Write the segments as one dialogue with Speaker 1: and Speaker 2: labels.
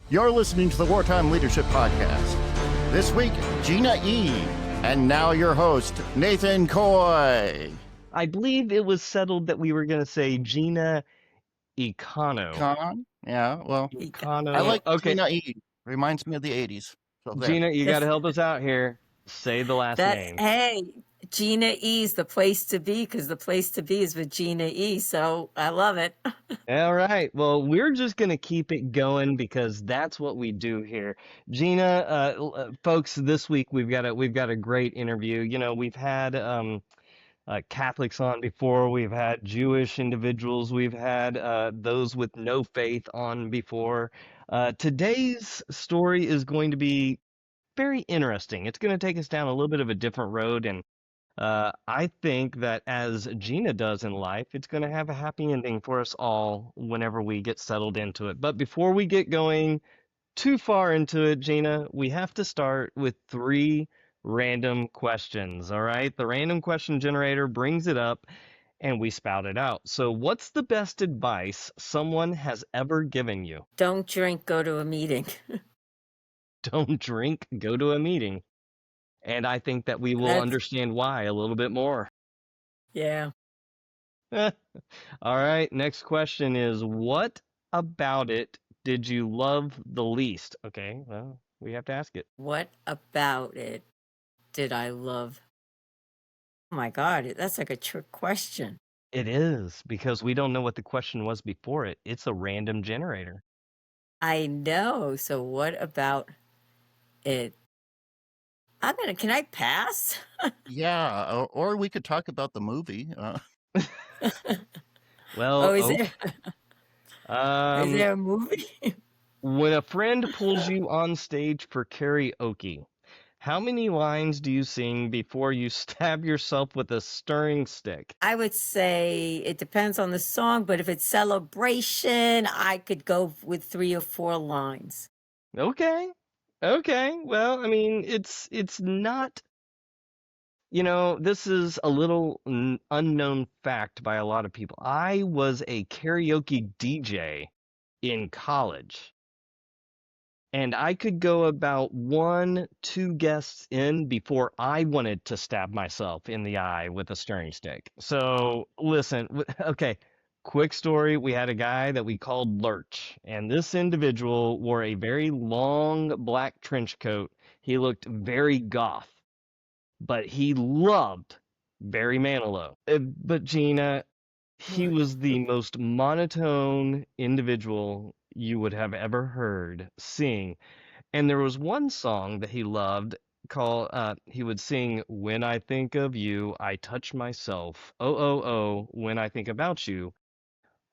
Speaker 1: You're listening to the Wartime Leadership Podcast. This week, Gina E. And now your host, Nathan Coy.
Speaker 2: I believe it was settled that we were going to say Gina
Speaker 1: Con? Yeah, well, I like
Speaker 2: Okay,
Speaker 1: Gina E. Reminds me of the 80s. So there.
Speaker 2: Gina, you got to help us out here. Say the last name.
Speaker 3: Hey, Gina E's the place to be, because the place to be is with Gina E. So I love it.
Speaker 2: All right. Well, we're just going to keep it going because that's what we do here. Gina, folks, this week we've got a great interview. You know, we've had Catholics on before, we've had Jewish individuals, we've had those with no faith on before. Today's story is going to be very interesting. It's going to take us down a little bit of a different road, and I think that as Gina does in life, it's going to have a happy ending for us all whenever we get settled into it. But before we get going too far into it, Gina, we have to start with 3 random questions, all right? The random question generator brings it up and we spout it out. So, what's the best advice someone has ever given you?
Speaker 3: Don't drink, go to a meeting.
Speaker 2: Don't drink, go to a meeting. And I think that we will understand why a little bit more.
Speaker 3: Yeah.
Speaker 2: All right, next question is, what about it did you love the least? Okay, well, we have to ask it.
Speaker 3: What about it did I love? Oh my God, that's like a trick question.
Speaker 2: It is, because we don't know what the question was before it. It's a random generator.
Speaker 3: I know. So what about it? Can I pass?
Speaker 1: Yeah, or we could talk about the movie.
Speaker 2: Well,
Speaker 3: is there a movie?
Speaker 2: When a friend pulls you on stage for karaoke, how many lines do you sing before you stab yourself with a stirring stick?
Speaker 3: I would say it depends on the song, but if it's Celebration, I could go with 3 or 4 lines.
Speaker 2: Okay. Well, I mean, it's not, this is a little unknown fact by a lot of people. I was a karaoke DJ in college. And I could go about 1-2 guests in before I wanted to stab myself in the eye with a stirring stick. So listen, okay, quick story. We had a guy that we called Lurch, and this individual wore a very long black trench coat. He looked very goth, but he loved Barry Manilow. But Gina, he was the most monotone individual you would have ever heard sing. And there was one song that he loved called, he would sing, "When I think of you, I touch myself. Oh, oh, oh, when I think about you,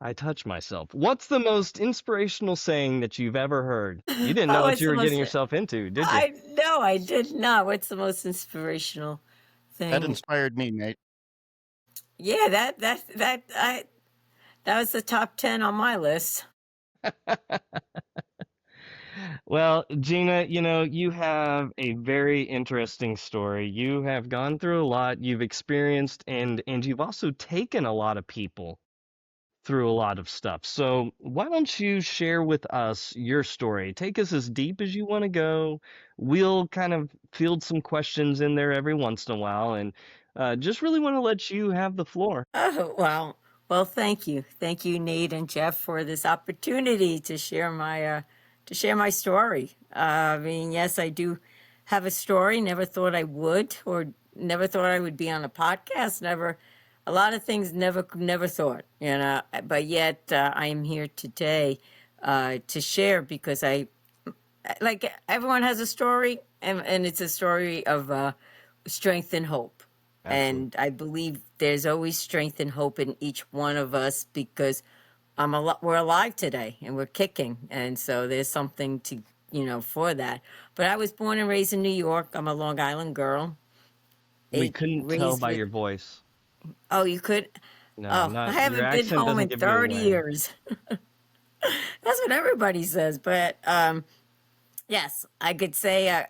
Speaker 2: I touch myself." What's the most inspirational saying that you've ever heard? You didn't know what you were getting yourself into, did you?
Speaker 3: No, I did not. What's the most inspirational thing?
Speaker 1: That inspired me, Nate.
Speaker 3: Yeah, that was the top 10 on my list.
Speaker 2: Well, Gina, you have a very interesting story. You have gone through a lot, you've experienced, and you've also taken a lot of people through a lot of stuff. So why don't you share with us your story? Take us as deep as you want to go. We'll kind of field some questions in there every once in a while, and just really want to let you have the floor.
Speaker 3: Oh, wow. Well, thank you. Thank you, Nate and Jeff, for this opportunity to share my story. I mean, yes, I do have a story. Never thought I would, or never thought I would be on a podcast. A lot of things never thought, but yet I am here today to share, because like everyone has a story, and it's a story of strength and hope. Absolutely. And I believe there's always strength and hope in each one of us, because we're alive today and we're kicking. And so there's something to, for that. But I was born and raised in New York. I'm a Long Island girl.
Speaker 2: We couldn't tell by your voice.
Speaker 3: Oh, you could?
Speaker 2: No,
Speaker 3: I haven't been home in 30 years. That's what everybody says. But yes, I could say,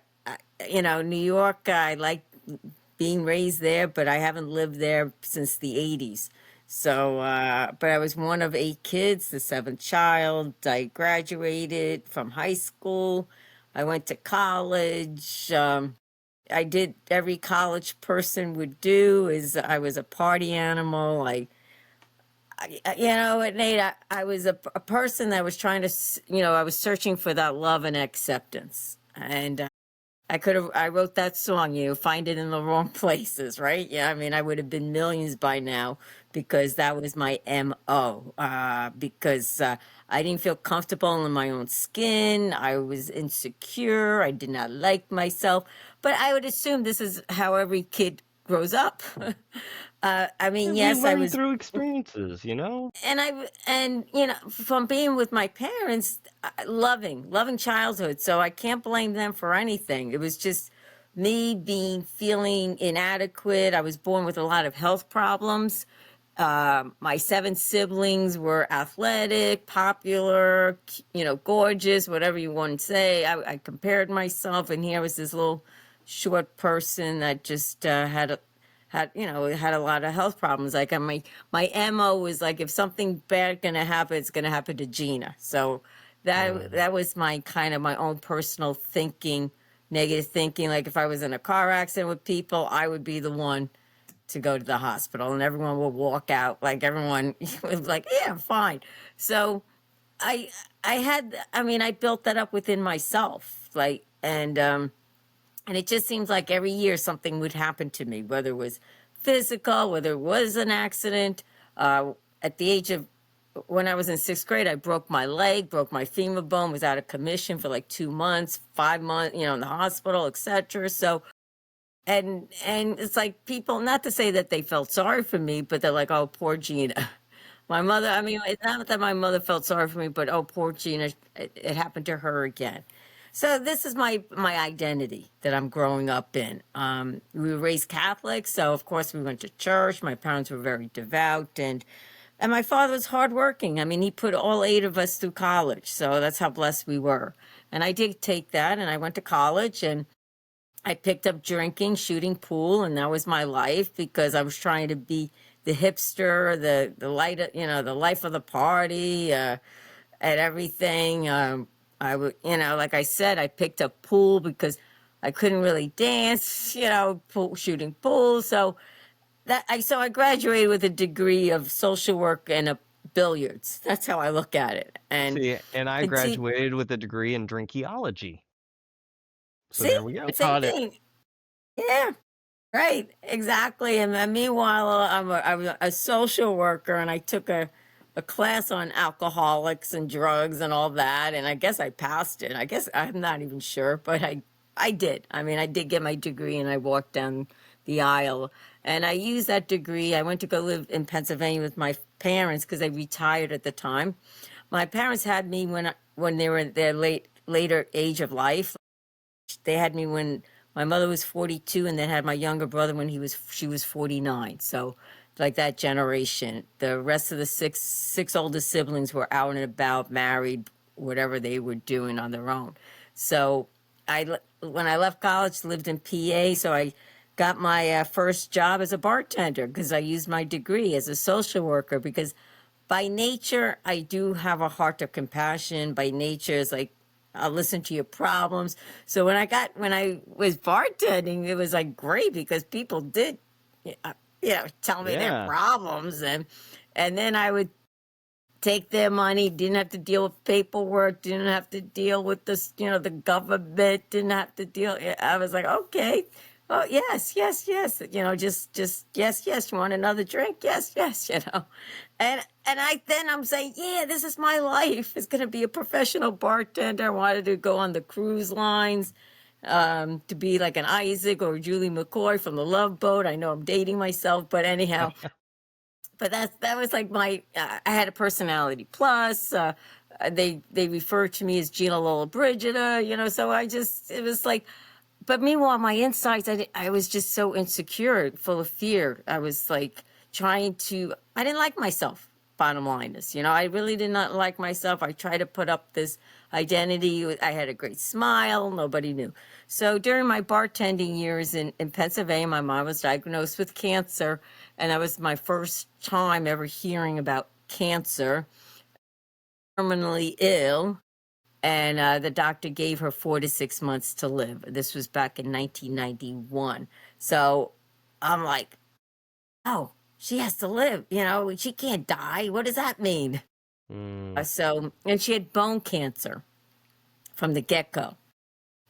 Speaker 3: New York, I like being raised there, but I haven't lived there since the 80s. So, but I was one of 8 kids, the seventh child. I graduated from high school. I went to college. I did every college person would do. Is I was a party animal. You know what, Nate? I was a person that was trying to, I was searching for that love and acceptance. And I wrote that song, find it in the wrong places, right? Yeah, I mean, I would have been millions by now because that was my MO. Because I didn't feel comfortable in my own skin. I was insecure. I did not like myself. But I would assume this is how every kid grows up. I mean,
Speaker 2: We
Speaker 3: yes, I
Speaker 2: learn
Speaker 3: was,
Speaker 2: through experiences, you know?
Speaker 3: and from being with my parents, loving childhood, so I can't blame them for anything. It was just me feeling inadequate. I was born with a lot of health problems. My 7 siblings were athletic, popular, gorgeous, whatever you want to say. I compared myself, and here was this little short person that just had a lot of health problems. Like my MO was like, if something bad gonna happen, it's gonna happen to Gina. So that was my kind of my own personal thinking, negative thinking. Like if I was in a car accident with people, I would be the one to go to the hospital, and everyone would walk out. Like everyone was like, yeah, I'm fine. So I I built that up within myself, like, and it just seems like every year something would happen to me, whether it was physical, whether it was an accident. At the age of, when I was in 6th grade, I broke my leg, broke my femur bone, was out of commission for like 2 months, 5 months, in the hospital, etc. So, and it's like people, not to say that they felt sorry for me, but they're like, oh, poor Gina. My mother, I mean, it's not that my mother felt sorry for me, but oh, poor Gina, it happened to her again. So this is my identity that I'm growing up in. We were raised Catholic, so of course we went to church. My parents were very devout, and my father was hardworking. I mean, he put all 8 of us through college, so that's how blessed we were. And I did take that, and I went to college, and I picked up drinking, shooting pool, and that was my life because I was trying to be the hipster, the light, the life of the party, and everything. I would, like I said, I picked up pool because I couldn't really dance, shooting pool. So I graduated with a degree of social work and a billiards. That's how I look at it. And
Speaker 2: See, and I
Speaker 3: conti-
Speaker 2: graduated with a degree in drinkiology. So
Speaker 3: see,
Speaker 2: there we go.
Speaker 3: same
Speaker 1: Got it.
Speaker 3: thing. Yeah, right, exactly. And meanwhile, I was a social worker, and I took a class on alcoholics and drugs and all that, and I guess I passed it. I guess I'm not even sure, but I did. I mean, I did get my degree, and I walked down the aisle, and I used that degree. I went to go live in Pennsylvania with my parents because I retired at the time. My parents had me when they were in their later age of life. They had me when my mother was 42, and then had my younger brother when she was 49. So like that generation. The rest of the six oldest siblings were out and about, married, whatever they were doing on their own. So when I left college, lived in PA. So I got my first job as a bartender because I used my degree as a social worker, because by nature, I do have a heart of compassion. By nature, it's like, I'll listen to your problems. So when I was bartending, it was like great because people did, tell me their
Speaker 2: Yeah.
Speaker 3: problems, and then I would take their money. Didn't have to deal with paperwork. Didn't have to deal with this, the government. Didn't have to deal. I was like, okay. Oh yes, yes, yes. Just yes, yes. You want another drink? Yes, yes. And I'm saying, yeah, this is my life. It's gonna be a professional bartender. I wanted to go on the cruise lines, to be like an Isaac or Julie McCoy from the Love Boat. I know I'm dating myself, but anyhow, but that was like I had a personality plus. They referred to me as Gina Lola Brigida. So it was like. But meanwhile, my insides, I was just so insecure, full of fear. I was like I didn't like myself, bottom line is, I really did not like myself. I tried to put up this identity. I had a great smile. Nobody knew. So during my bartending years in Pennsylvania, my mom was diagnosed with cancer. And that was my first time ever hearing about cancer, terminally ill. And the doctor gave her 4 to 6 months to live. This was back in 1991. So I'm like, oh, she has to live. She can't die. What does that mean? And she had bone cancer from the get-go.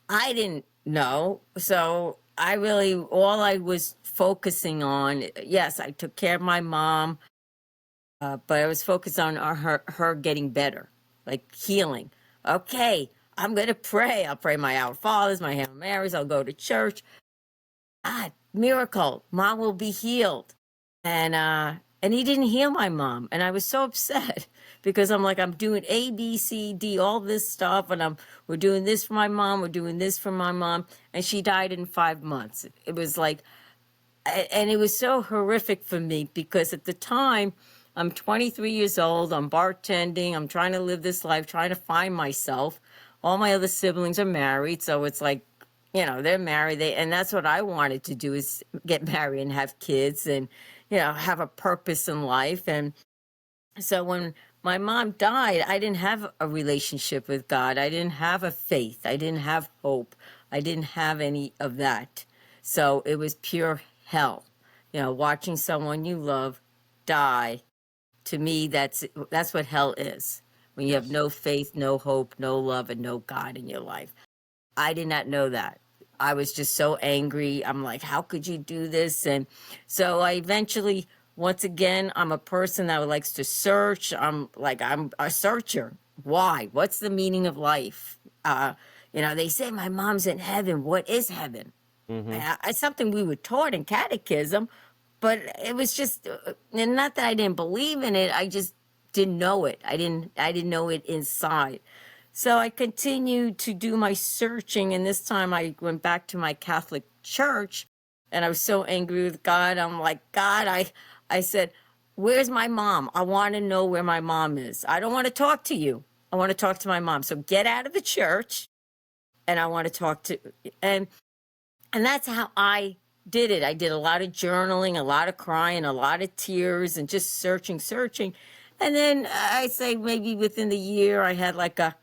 Speaker 3: I didn't know. So all I was focusing on, yes, I took care of my mom, but I was focused on her getting better, like healing. Okay, I'm going to pray. I'll pray my Our Fathers, my Hail Marys. I'll go to church. God, miracle. Mom will be healed. And he didn't heal my mom. And I was so upset because I'm like, I'm doing A, B, C, D, all this stuff. And we're doing this for my mom. We're doing this for my mom. And she died in 5 months. It was like, and it was so horrific for me because at the time, I'm 23 years old. I'm bartending. I'm trying to live this life, trying to find myself. All my other siblings are married. So it's like, they're married. And that's what I wanted to do, is get married and have kids and, have a purpose in life. And so when my mom died, I didn't have a relationship with God. I didn't have a faith. I didn't have hope. I didn't have any of that. So it was pure hell, watching someone you love die. To me, that's what hell is. When you have no faith, no hope, no love, and no God in your life. I did not know that. I was just so angry. I'm like, how could you do this? And so I eventually, once again, I'm a person that likes to search. I'm a searcher. Why? What's the meaning of life? They say my mom's in heaven. What is heaven? It's something we were taught in catechism. But it was just, and not that I didn't believe in it, I just didn't know it. I didn't know it inside. So I continued to do my searching, and this time I went back to my Catholic church, and I was so angry with God. I'm like, God, I said, where's my mom? I want to know where my mom is. I don't want to talk to you. I want to talk to my mom. So get out of the church, and I want to talk to, and that's how I did it. I did a lot of journaling, a lot of crying, a lot of tears, and just searching. And then I say maybe within the year, I had like a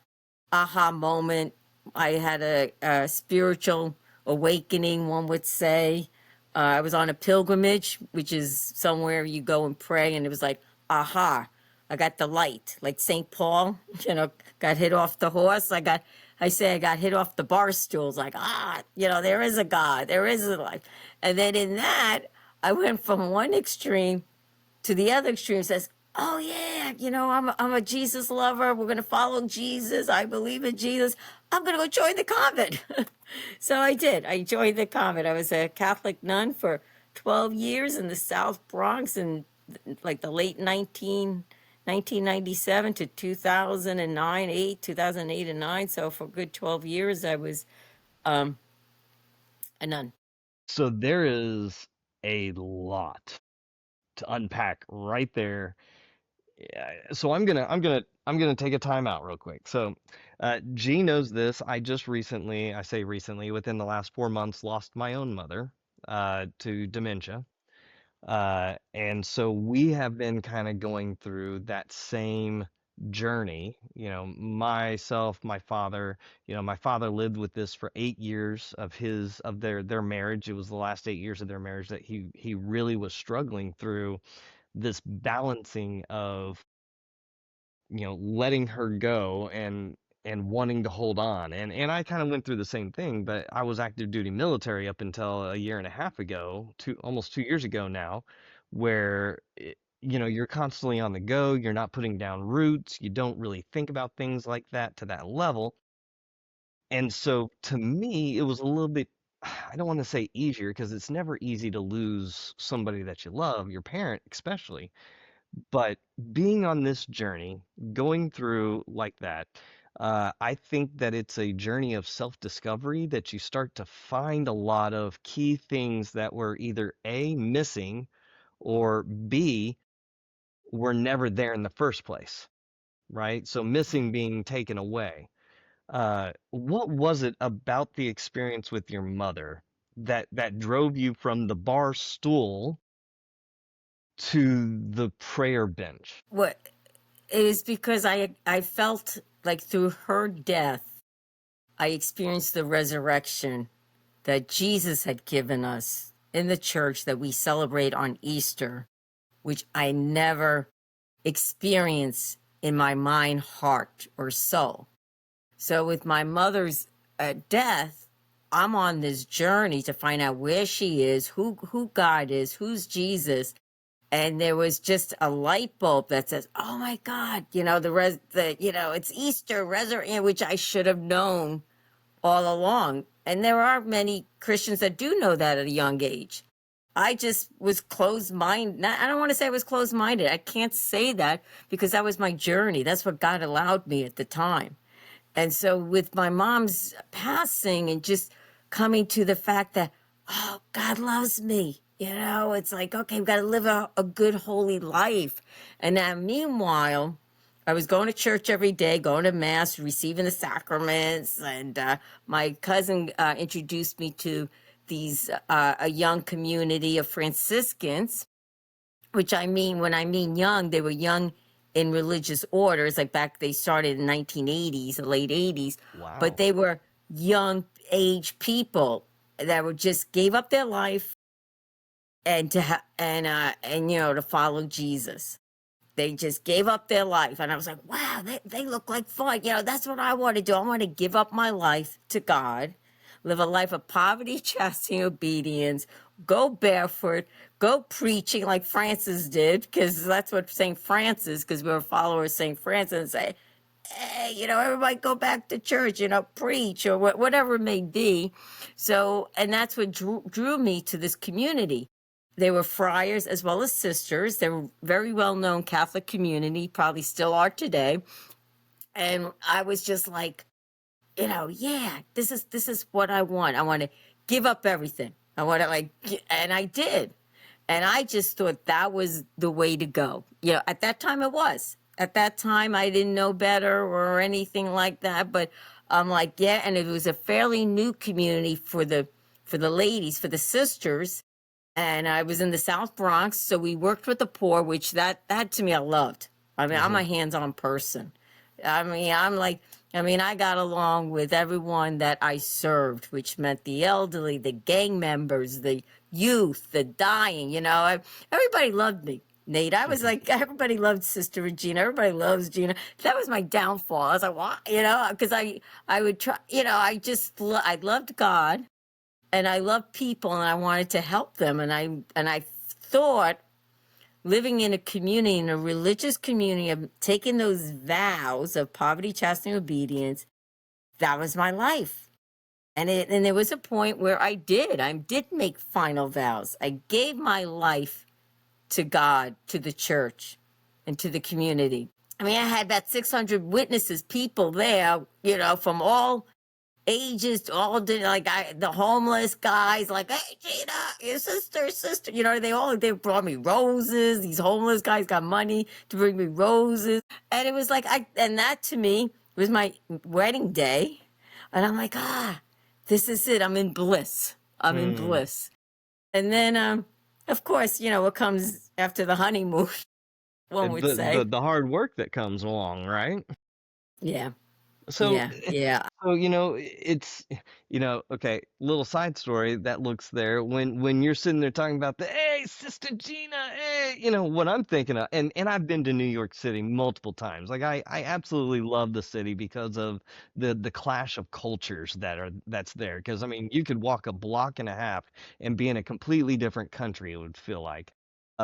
Speaker 3: aha moment. I had a spiritual awakening, one would say. I was on a pilgrimage, which is somewhere you go and pray, and it was like, aha, I got the light, like St. Paul, got hit off the horse. I got hit off the bar stools, like, there is a God, there is a life. And then in that, I went from one extreme to the other extreme, says, oh yeah, I'm a Jesus lover. We're going to follow Jesus. I believe in Jesus. I'm going to go join the convent. So I did. I joined the convent. I was a Catholic nun for 12 years in the South Bronx in like the late 1997 to 2008 and 9. So for a good 12 years, I was a nun.
Speaker 2: So there is a lot to unpack right there. So I'm gonna take a time out real quick. So G knows this. I say recently, within the last 4 months, lost my own mother to dementia. And so we have been kind of going through that same journey. Myself, my father, my father lived with this for 8 years of their marriage. It was the last 8 years of their marriage that he really was struggling through this balancing of, letting her go and wanting to hold on. And I kind of went through the same thing, but I was active duty military up until a year and a half ago, almost 2 years ago now, where you're constantly on the go, you're not putting down roots, you don't really think about things like that to that level. And so to me, it was a little bit, I don't want to say easier, because it's never easy to lose somebody that you love, your parent especially. But being on this journey, going through like that, I think that it's a journey of self-discovery, that you start to find a lot of key things that were either A, missing, or B, were never there in the first place, right? So missing being taken away. What was it about the experience with your mother that drove you from the bar stool to the prayer bench?
Speaker 3: What it is because I felt like through her death, I experienced the resurrection that Jesus had given us in the church that we celebrate on Easter, which I never experienced in my mind, heart, or soul. So with my mother's death, I'm on this journey to find out where she is, who God is, who's Jesus. And there was just a light bulb that says, "Oh my God, it's Easter, resurrection," which I should have known all along. And there are many Christians that do know that at a young age. I just was closed-minded. I don't want to say I was closed-minded. I can't say that because that was my journey. That's what God allowed me at the time. And so with my mom's passing and just coming to the fact that, oh, God loves me. It's like, okay, I've got to live a good, holy life. And now, meanwhile, I was going to church every day, going to mass, receiving the sacraments. And my cousin introduced me to a young community of Franciscans, which when I mean young, they were young in religious orders. Like they started in 1980s, the late 80s.
Speaker 2: Wow.
Speaker 3: But they were young age people that were just gave up their life and to follow Jesus. They just gave up their life. And I was like, wow, they look like fun. That's what I want to do. I want to give up my life to God, live a life of poverty, chastity, obedience, go barefoot, go preaching like Francis did, because that's what St. Francis, because we were followers of St. Francis, and say, hey, everybody go back to church, preach, or whatever it may be. So, and that's what drew me to this community. They were friars as well as sisters. They were very well-known Catholic community, probably still are today. And I was just like, yeah, this is what I want. I want to give up everything. I want to and I did. And I just thought that was the way to go. At that time it was. At that time I didn't know better or anything like that. But I'm like, yeah. And it was a fairly new community for the ladies, for the sisters. And I was in the South Bronx. So we worked with the poor, which that to me I loved. I'm a hands-on person. I got along with everyone that I served, which meant the elderly, the gang members, the youth, the dying, everybody loved me, Nate. I was like, everybody loved Sister Regina. Everybody loves Gina. That was my downfall. I was like, what? Because I would try, I loved God and I loved people and I wanted to help them. And I thought, living in a community, in a religious community, of taking those vows of poverty, chastity, and obedience, that was my life. And there was a point where I did make final vows. I gave my life to God, to the church, and to the community. I had about 600 witnesses, people there, from all ages, the homeless guys, like, hey, Gina, your sister, they brought me roses. These homeless guys got money to bring me roses. And it was like, and that to me was my wedding day. And I'm like, this is it. I'm in bliss. In bliss. And then, of course, what comes after the honeymoon, one would say.
Speaker 2: The hard work that comes along, right?
Speaker 3: Yeah.
Speaker 2: So,
Speaker 3: Yeah.
Speaker 2: so it's okay. Little side story that looks there when you're sitting there talking about hey, Sister Gina, hey, what I'm thinking of, and I've been to New York City multiple times. Like I absolutely love the city because of the clash of cultures that's there. Because you could walk a block and a half and be in a completely different country. It would feel like.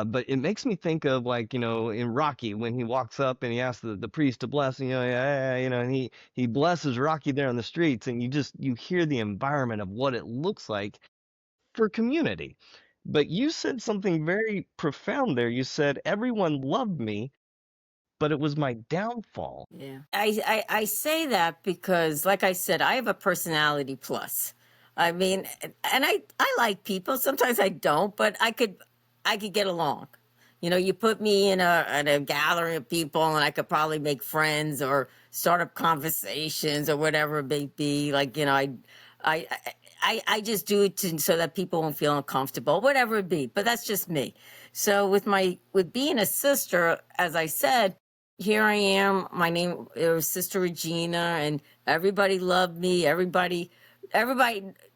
Speaker 2: But it makes me think of in Rocky when he walks up and he asks the priest to bless, and he blesses Rocky there on the streets, and you hear the environment of what it looks like for community. But you said something very profound there. You said everyone loved me, but it was my downfall.
Speaker 3: Yeah. I say that because, like I said, I have a personality plus. And I like people. Sometimes I don't, but I could get along. You put me in a gathering of people and I could probably make friends or start up conversations or whatever it may be. I just do it so that people won't feel uncomfortable, whatever it be. But that's just me. So with being a sister, as I said, here I am. My name is Sister Regina, and everybody loved me.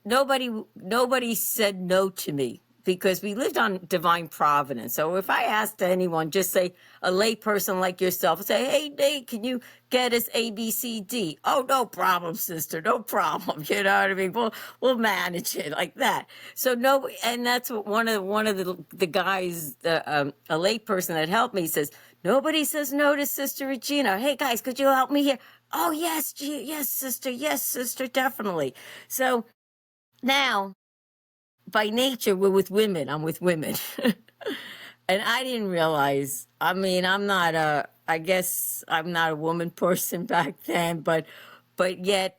Speaker 3: Nobody said no to me because we lived on divine providence. So if I asked anyone, just say a lay person like yourself, say, "Hey, Nate, can you get us A, B, C, D?" "Oh, no problem, sister, no problem." You know what I mean? We'll manage it like that. So no, and that's what one of the guys, a lay person that helped me says, "Nobody says no to Sister Regina. Hey guys, could you help me here?" "Oh yes, yes, sister, definitely." So now, by nature, we're with women. I'm with women. And I didn't realize, I mean, I guess I'm not a woman person back then, but yet,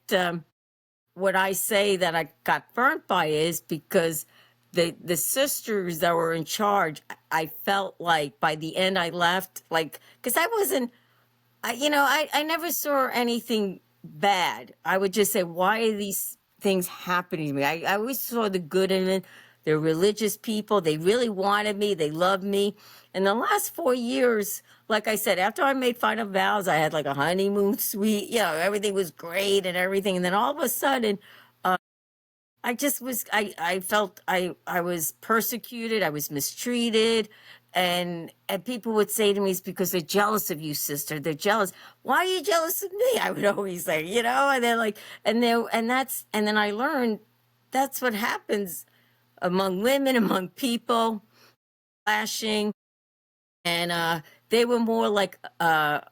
Speaker 3: what I say that I got burnt by is because the sisters that were in charge, I felt like by the end I left, like, because I wasn't, I never saw anything bad. I would just say, why are these things happening to me? I always saw the good in it. They're religious people. They really wanted me. They loved me. In the last 4 years, like I said, after I made final vows, I had like a honeymoon suite. Everything was great and everything. And then all of a sudden, I just was, I felt I was persecuted. I was mistreated. And people would say to me, "It's because they're jealous of you, sister. They're jealous." "Why are you jealous of me?" I would always say, and they're like, and then I learned that's what happens among women, among people, clashing. And they were more like a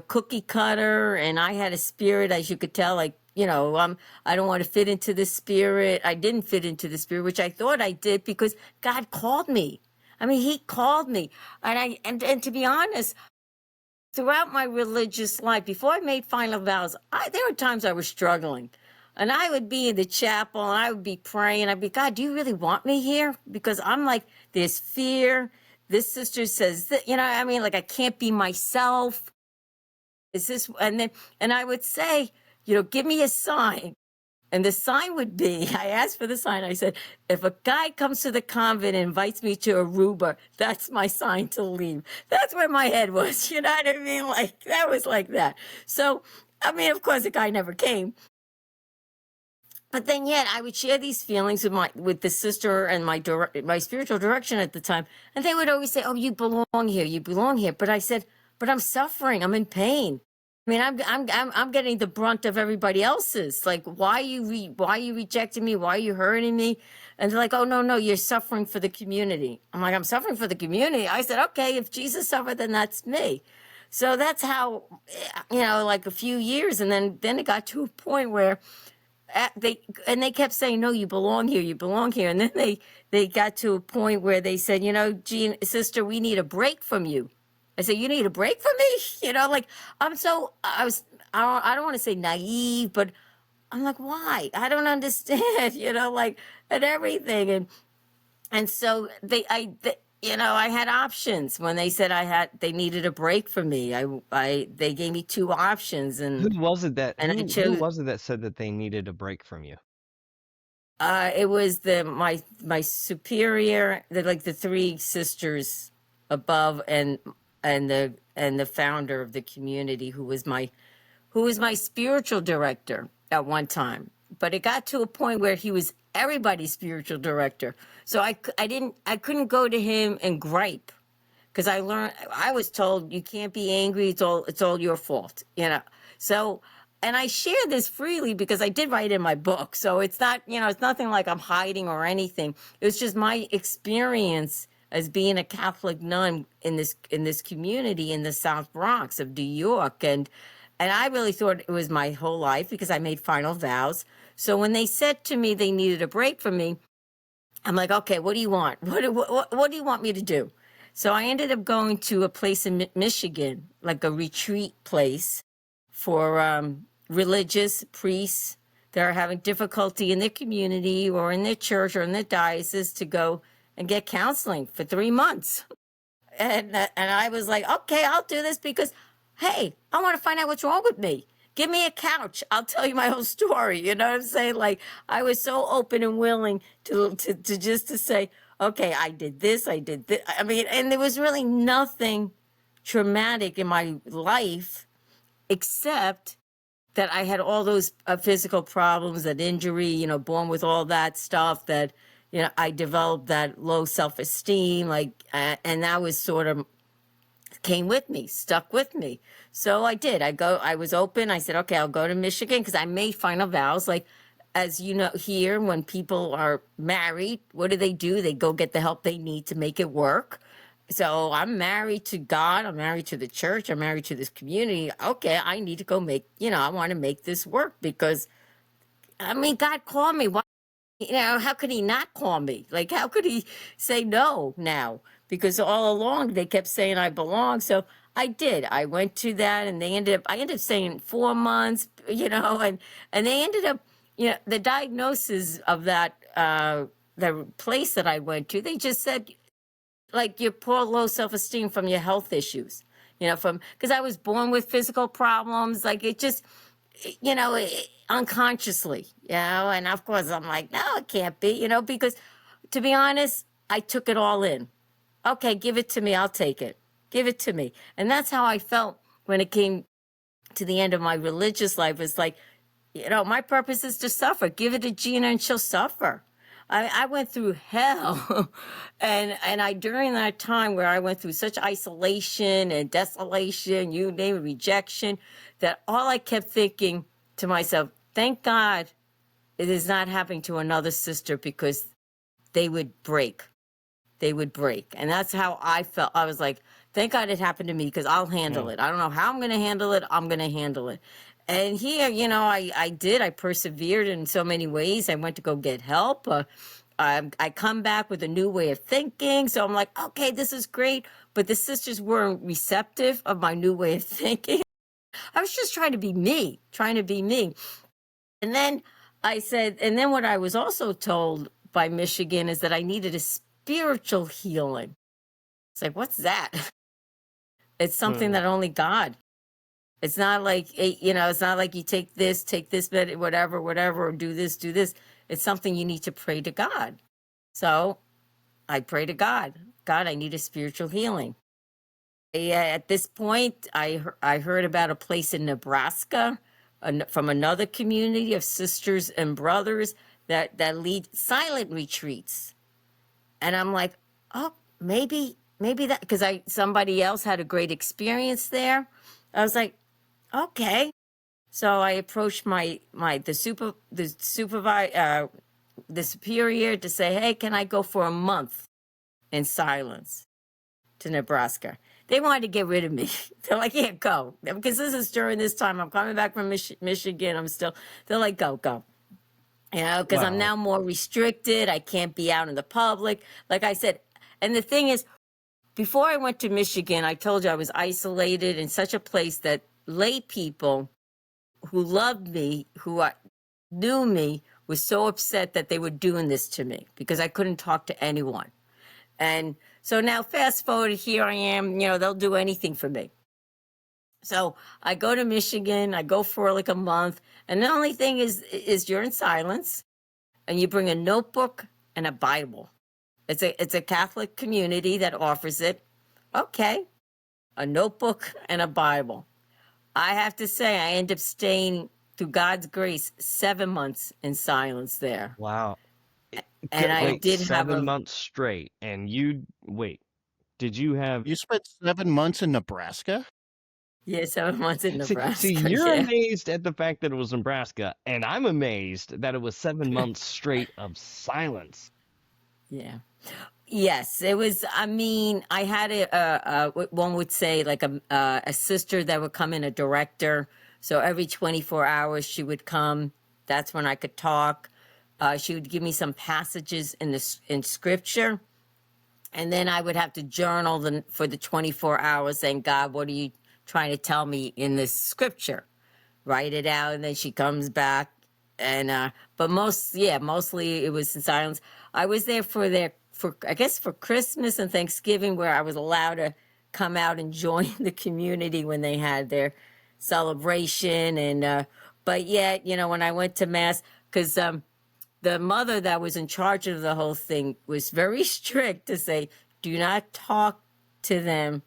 Speaker 3: cookie cutter, and I had a spirit, as you could tell, like, I don't want to fit into the spirit. I didn't fit into the spirit, which I thought I did because God called me. I mean, he called me. And to be honest, throughout my religious life, before I made final vows, there were times I was struggling. And I would be in the chapel and I would be praying. I'd be, "God, do you really want me here?" Because I'm like, there's fear. This sister says that, like I can't be myself. Is this, and I would say, "Give me a sign." And the sign would be, I asked for the sign. I said, "If a guy comes to the convent and invites me to Aruba, that's my sign to leave." That's where my head was. You know what I mean? Like, that was like that. So, I mean, of course, the guy never came. But then yet I would share these feelings with the sister and my spiritual direction at the time. And they would always say, "Oh, you belong here. You belong here." But I said, "But I'm suffering. I'm in pain. I mean, I'm getting the brunt of everybody else's. Like, why are you rejecting me? Why are you hurting me?" And they're like, "Oh, no, you're suffering for the community." I'm like, "I'm suffering for the community." I said, "Okay, if Jesus suffered, then that's me." So that's how, like a few years. And then it got to a point where they kept saying, "No, you belong here. You belong here." And then they got to a point where they said, "Jean, sister, we need a break from you." I said, "You need a break from me?" Like I don't want to say naive, but I'm like, why? I don't understand, like, and everything. And so I had options when they said they needed a break from me. They gave me two options,
Speaker 2: Who was it that
Speaker 3: I
Speaker 2: who
Speaker 3: chose.
Speaker 2: was it that said that they needed a break from you?
Speaker 3: It was my superior, the three sisters above, and the founder of the community, who was my spiritual director at one time. But it got to a point where he was everybody's spiritual director. So I couldn't go to him and gripe, because I was told, "You can't be angry. It's all your fault." So, and I share this freely because I did write in my book. So it's not, it's nothing like I'm hiding or anything. It was just my experience as being a Catholic nun in this community in the South Bronx of New York. And I really thought it was my whole life because I made final vows. So when they said to me they needed a break from me, I'm like, "Okay, what do you want? What do you want me to do?" So I ended up going to a place in Michigan, like a retreat place for religious priests that are having difficulty in their community or in their church or in their diocese to go and get counseling for 3 months. And I was like, "Okay, I'll do this because, hey, I want to find out what's wrong with me." give me a couch. I'll tell you my whole story. You know what I'm saying? Like, I was so open and willing to just to say, okay, I did this, I did this. I mean, and there was really nothing traumatic in my life except that I had all those physical problems, that injury, you know, born with all that stuff, that, you know, I developed that low self-esteem, like, and that was sort of came with me, stuck with me. So I did. I was open. I said, okay, I'll go to Michigan, because I made final vows. Like, as you know, here, when people are married, what do? They go get the help they need to make it work. So I'm married to God. I'm married to the church. I'm married to this community. Okay, I need to go make, you know, I want to make this work, because, I mean, God called me. Why, you know, how could he not call me? Like, how could he say no now? Because all along they kept saying I belong. So I did. I went to that, and I ended up staying 4 months, you know, and they ended up, you know, the diagnosis of that, the place that I went to, they just said, like, your poor low self-esteem from your health issues, you know, because I was born with physical problems, like, it just, you know, unconsciously, you know, and of course I'm like, no, it can't be, you know, because, to be honest, I took it all in. Okay, give it to me, I'll take it. Give it to me. And that's how I felt when it came to the end of my religious life. It's like, you know, my purpose is to suffer. Give it to Gina and she'll suffer. I went through hell. and I, during that time where I went through such isolation and desolation, you name it, rejection, that all I kept thinking to myself, thank God it is not happening to another sister, because they would break. They would break. And that's how I felt. I was like, thank God it happened to me, because I'll handle it. I don't know how I'm going to handle it. I'm going to handle it. And here, you know, I did. I persevered in so many ways. I went to go get help. I come back with a new way of thinking. So I'm like, okay, this is great. But the sisters weren't receptive of my new way of thinking. I was just trying to be me. And then I said, and then what I was also told by Michigan is that I needed a spiritual healing. It's like, what's that? It's something that only God. It's not like, you know, it's not like you take this, whatever, or do this. It's something you need to pray to God. So I pray to God. God, I need a spiritual healing. At this point, I heard about a place in Nebraska from another community of sisters and brothers that lead silent retreats. And I'm like, oh, maybe that, because somebody else had a great experience there. I was like, okay. So I approached the superior to say, hey, can I go for a month in silence to Nebraska? They wanted to get rid of me. They're like, yeah, go. Because this is during this time. I'm coming back from Michigan. They're like, go. You know, because I'm now more restricted. I can't be out in the public. Like I said, and the thing is, before I went to Michigan, I told you I was isolated in such a place that lay people who loved me, knew me, was so upset that they were doing this to me because I couldn't talk to anyone. And so now fast forward, here I am, you know, they'll do anything for me. So I go to Michigan, I go for like a month, and the only thing is you're in silence, and you bring a notebook and a Bible. It's a Catholic community that offers it. Okay, a notebook and a Bible. I have to say, I end up staying, through God's grace, 7 months in silence there.
Speaker 2: Wow.
Speaker 3: And I did have
Speaker 2: 7 months straight. And did you have...
Speaker 1: You spent 7 months in Nebraska?
Speaker 3: Yeah, 7 months in Nebraska.
Speaker 2: See, you're
Speaker 3: yeah.
Speaker 2: amazed at the fact that it was Nebraska, and I'm amazed that it was 7 months straight of silence.
Speaker 3: Yeah. Yes, it was. I mean, I had one would say like a sister that would come in, a director. So every 24 hours she would come. That's when I could talk. She would give me some passages in scripture, and then I would have to journal for the 24 hours, saying, God, what are you trying to tell me in this scripture? Write it out, and then she comes back. And but mostly it was in silence. I was there for Christmas and Thanksgiving, where I was allowed to come out and join the community when they had their celebration. And, but yet, when I went to Mass, because the mother that was in charge of the whole thing was very strict to say, do not talk to them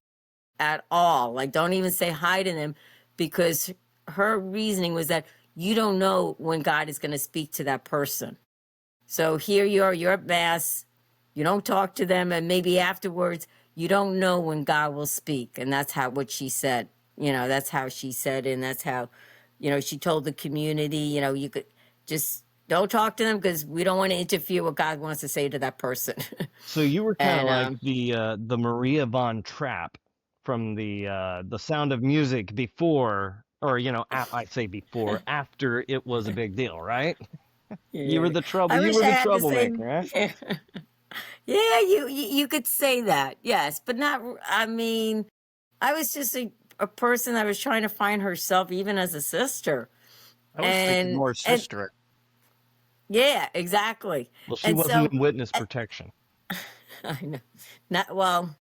Speaker 3: at all. Like, don't even say hi to them, because her reasoning was that you don't know when God is going to speak to that person. So here you're at Mass, you don't talk to them, and maybe afterwards, you don't know when God will speak. And that's what she said. That's how she said, and that's how, she told the community, you could just don't talk to them because we don't want to interfere what God wants to say to that person.
Speaker 2: So you were kind of like
Speaker 3: And
Speaker 2: the Maria von Trapp from the Sound of Music before, or I say before, after it was a big deal, right? You were
Speaker 3: yeah,
Speaker 2: the trouble.
Speaker 3: I
Speaker 2: You
Speaker 3: wish
Speaker 2: were
Speaker 3: I
Speaker 2: the
Speaker 3: had the same.
Speaker 2: troublemaker, right?
Speaker 3: Yeah, yeah, you could say that, yes, but not. I mean, I was just a person that was trying to find herself, even as a sister,
Speaker 1: I was thinking
Speaker 3: and
Speaker 1: more sister.
Speaker 3: yeah, exactly.
Speaker 2: Well, she
Speaker 3: And
Speaker 2: wasn't
Speaker 3: so
Speaker 2: in witness protection.
Speaker 3: I know, not well.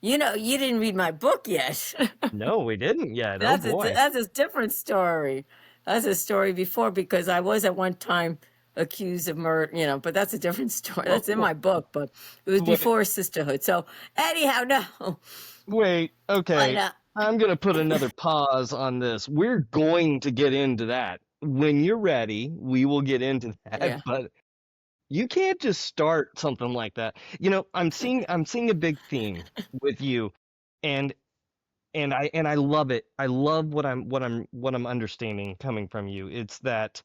Speaker 3: You didn't read my book yet.
Speaker 2: No, we didn't yet. Oh boy.
Speaker 3: That's a different story. That's a story before, because I was at one time accused of murder, but that's a different story. That's in my book, but it was
Speaker 2: Wait,
Speaker 3: before sisterhood. So anyhow, no.
Speaker 2: wait,
Speaker 3: But
Speaker 2: okay. I'm going to put another pause on this. We're going to get into that. When you're ready, we will get into that,
Speaker 3: yeah.
Speaker 2: but you can't just start something like that. I'm seeing a big theme with you, and I love it. I love what I'm understanding coming from you. It's that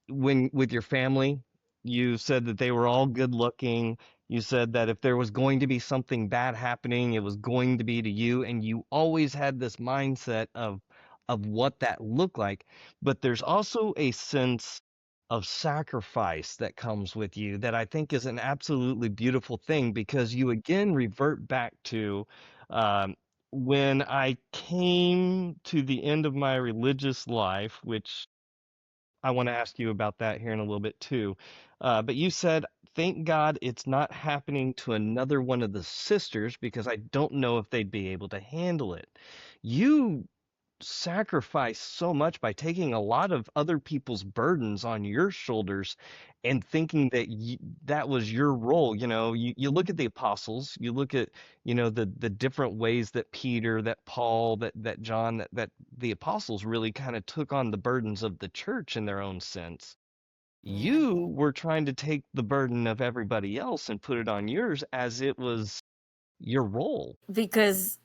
Speaker 2: when with your family, you said that they were all good looking. You said that if there was going to be something bad happening, it was going to be to you, and you always had this mindset of what that looked like. But there's also a sense of sacrifice that comes with you that I think is an absolutely beautiful thing, because you again revert back to um, when I came to the end of my religious life, which I want to ask you about that here in a little bit too. But you said, thank God it's not happening to another one of the sisters, because I don't know if they'd be able to handle it. You sacrifice so much by taking a lot of other people's burdens on your shoulders and thinking that that was your role. You look at the apostles, you look at, the different ways that Peter, that Paul, that John, that the apostles really kind of took on the burdens of the church in their own sense.
Speaker 3: Yeah.
Speaker 2: You were trying to take the burden of everybody else and put it on yours as it was your role.
Speaker 3: Because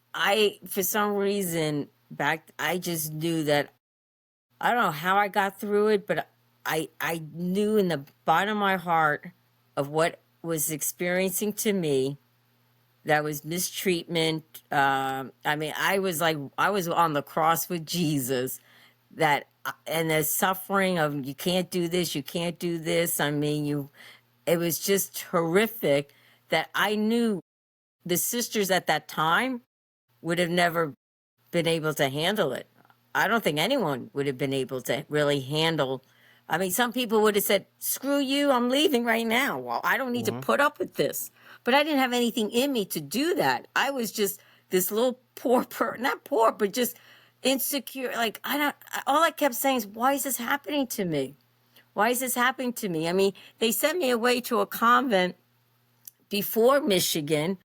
Speaker 3: for some reason, I just knew that, I don't know how I got through it, but I knew in the bottom of my heart of what was experiencing to me, that was mistreatment. I mean, I was on the cross with Jesus, and the suffering of, you can't do this, you can't do this. I mean, it was just horrific, that I knew the sisters at that time would have never been able to handle it. I don't think anyone would have been able to really handle. I mean, some people would have said, screw you, I'm leaving right now. Well, I don't need to put up with this. But I didn't have anything in me to do that. I was just this little not poor, but just insecure. Like, all I kept saying is, why is this happening to me? Why is this happening to me? I mean, they sent me away to a convent before Michigan,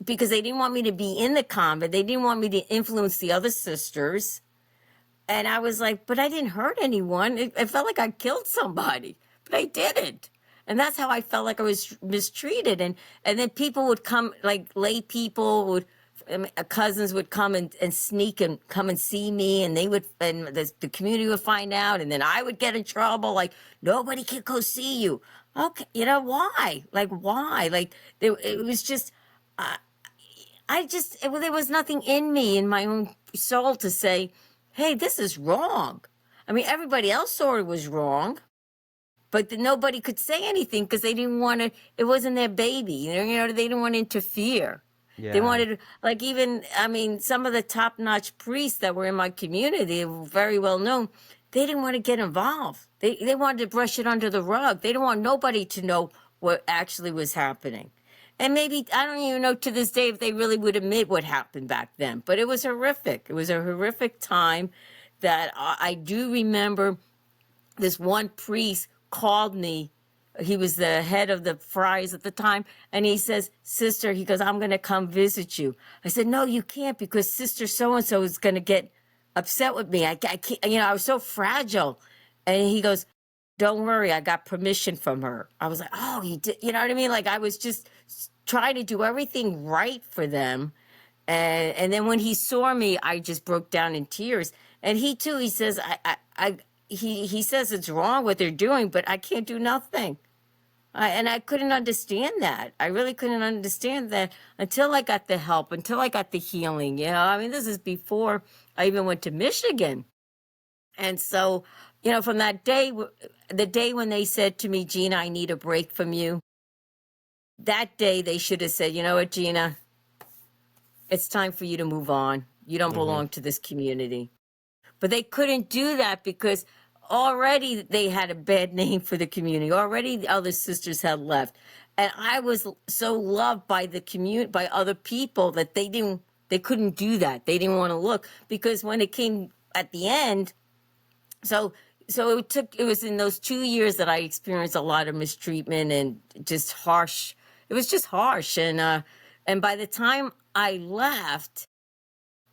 Speaker 3: because they didn't want me to be in the convent. They didn't want me to influence the other sisters. And I was like, but I didn't hurt anyone. It felt like I killed somebody, but I didn't. And that's how I felt like I was mistreated. And then people would come, like lay people cousins would come and sneak and come and see me, and the community would find out, and then I would get in trouble. Like, nobody can go see you. Okay, why? Like, why? Like, it was just, there was nothing in me, in my own soul, to say, hey, this is wrong. I mean, everybody else saw it was wrong, but nobody could say anything because they didn't want to, it wasn't their baby. They didn't want to interfere.
Speaker 2: Yeah.
Speaker 3: They wanted, like, even, I mean, some of the top-notch priests that were in my community, were very well known, they didn't want to get involved. They wanted to brush it under the rug. They didn't want nobody to know what actually was happening. And maybe, I don't even know to this day if they really would admit what happened back then, but it was horrific. It was a horrific time that I do remember. This one priest called me. He was the head of the friars at the time. And he says, sister, he goes, I'm going to come visit you. I said, no, you can't, because sister so-and-so is going to get upset with me. I can't, I was so fragile. And he goes, don't worry, I got permission from her. I was like, oh, he did. You know what I mean? Like, I was just trying to do everything right for them. And then when he saw me, I just broke down in tears. And he too, he says, he says it's wrong what they're doing, but I can't do nothing. And I couldn't understand that. I really couldn't understand that until I got the help, until I got the healing. I mean, this is before I even went to Michigan. And so, from that day, the day when they said to me, Gina, I need a break from you, that day they should have said, you know what, Gina, it's time for you to move on. You don't belong to this community. But they couldn't do that because already they had a bad name for the community. Already the other sisters had left. And I was so loved by the community, by other people, that they couldn't do that. They didn't want to look, because when it came at the end, so it was in those 2 years that I experienced a lot of mistreatment and just harsh. It was just harsh. And by the time I left,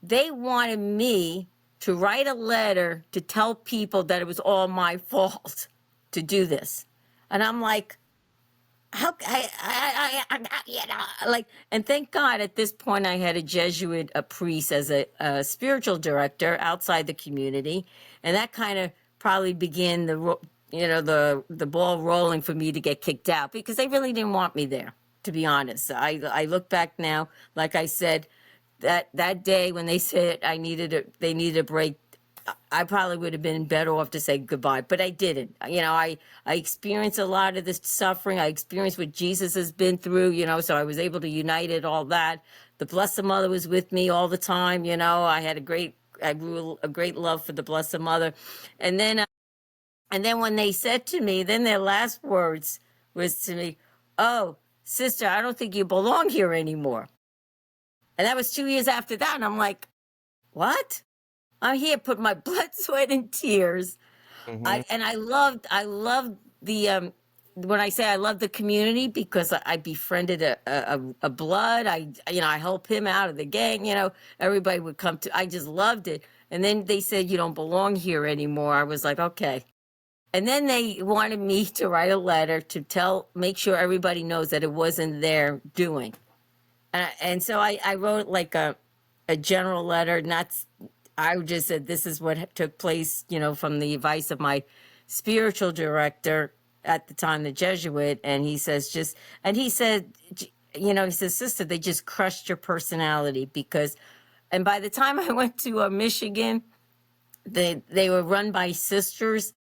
Speaker 3: they wanted me to write a letter to tell people that it was all my fault to do this. And I'm like, how, and thank God at this point I had a priest as a spiritual director outside the community. And that kind of probably began the ball rolling for me to get kicked out, because they really didn't want me there, to be honest. I look back now, like I said, that day when they said they needed a break, I probably would have been better off to say goodbye, but I didn't. I experienced a lot of this suffering. I experienced what Jesus has been through, so I was able to unite it, all that. The Blessed Mother was with me all the time. I grew a great love for the Blessed Mother. And then when they said to me, then their last words was to me, oh, sister, I don't think you belong here anymore. And that was 2 years after that. And I'm like, what? I'm here, put my blood, sweat, and tears. I loved the, when I say I love the community, because I befriended a blood. I helped him out of the gang, everybody would come I just loved it. And then they said, you don't belong here anymore. I was like, okay. And then they wanted me to write a letter to make sure everybody knows that it wasn't their doing. And so I wrote like a general letter, I just said, this is what took place, from the advice of my spiritual director at the time, the Jesuit. And he says, he said, sister, they just crushed your personality, and by the time I went to Michigan, they were run by sisters,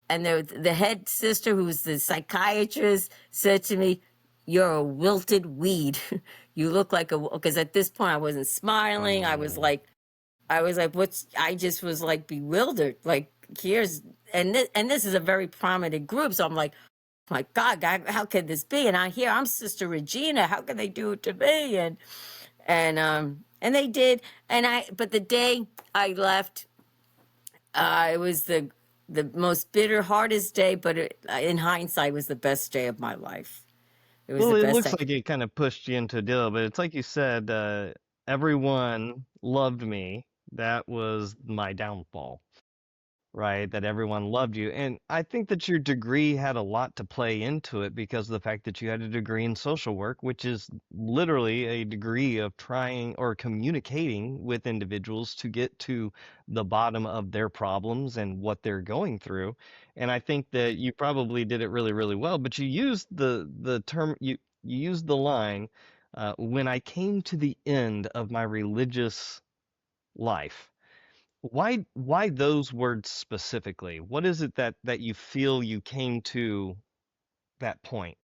Speaker 3: and the head sister, who's the psychiatrist, said to me, you're a wilted weed. You look like because at this point I wasn't smiling. I was like, I just was like bewildered. Like, and this is a very prominent group. So I'm like, my God, how could this be? And I'm Sister Regina. How can they do it to me? And they did. But the day I left, it was the most bitter, hardest day, but in hindsight was the best day of my life. It was the best.
Speaker 2: It looks like it kind of pushed you into a deal, but it's like you said, everyone loved me. That was my downfall, right? That everyone loved you. And I think that your degree had a lot to play into it, because of the fact that you had a degree in social work, which is literally a degree of trying or communicating with individuals to get to the bottom of their problems and what they're going through. And I think that you probably did it really, really well, but you used the term, you used the line, when I came to the end of my religious life. Why those words specifically? What is it that you feel you came to that point?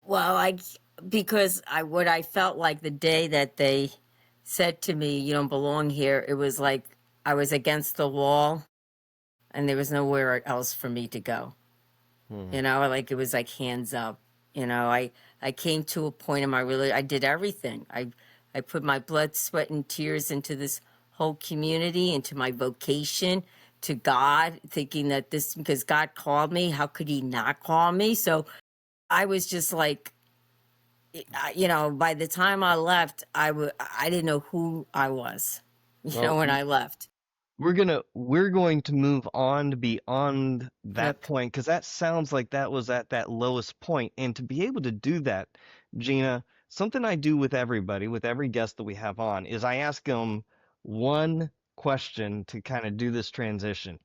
Speaker 3: Well, because what I felt like the day that they said to me, you don't belong here, it was like I was against the wall and there was nowhere else for me to go. Like it was like hands up, I came to a point in my religion, I did everything. I put my blood, sweat, and tears into this whole community, into my vocation, to God, thinking that this, because God called me, how could he not call me? So I was just like, by the time I left, I didn't know who I was,
Speaker 2: Well,
Speaker 3: when I left.
Speaker 2: we're going to move on to beyond that
Speaker 3: Yep.
Speaker 2: point, because that sounds like that was at that lowest point. And to be able to do that, Gina, something I do with everybody, with every guest that we have on, is I ask them one question to kind of do this transition.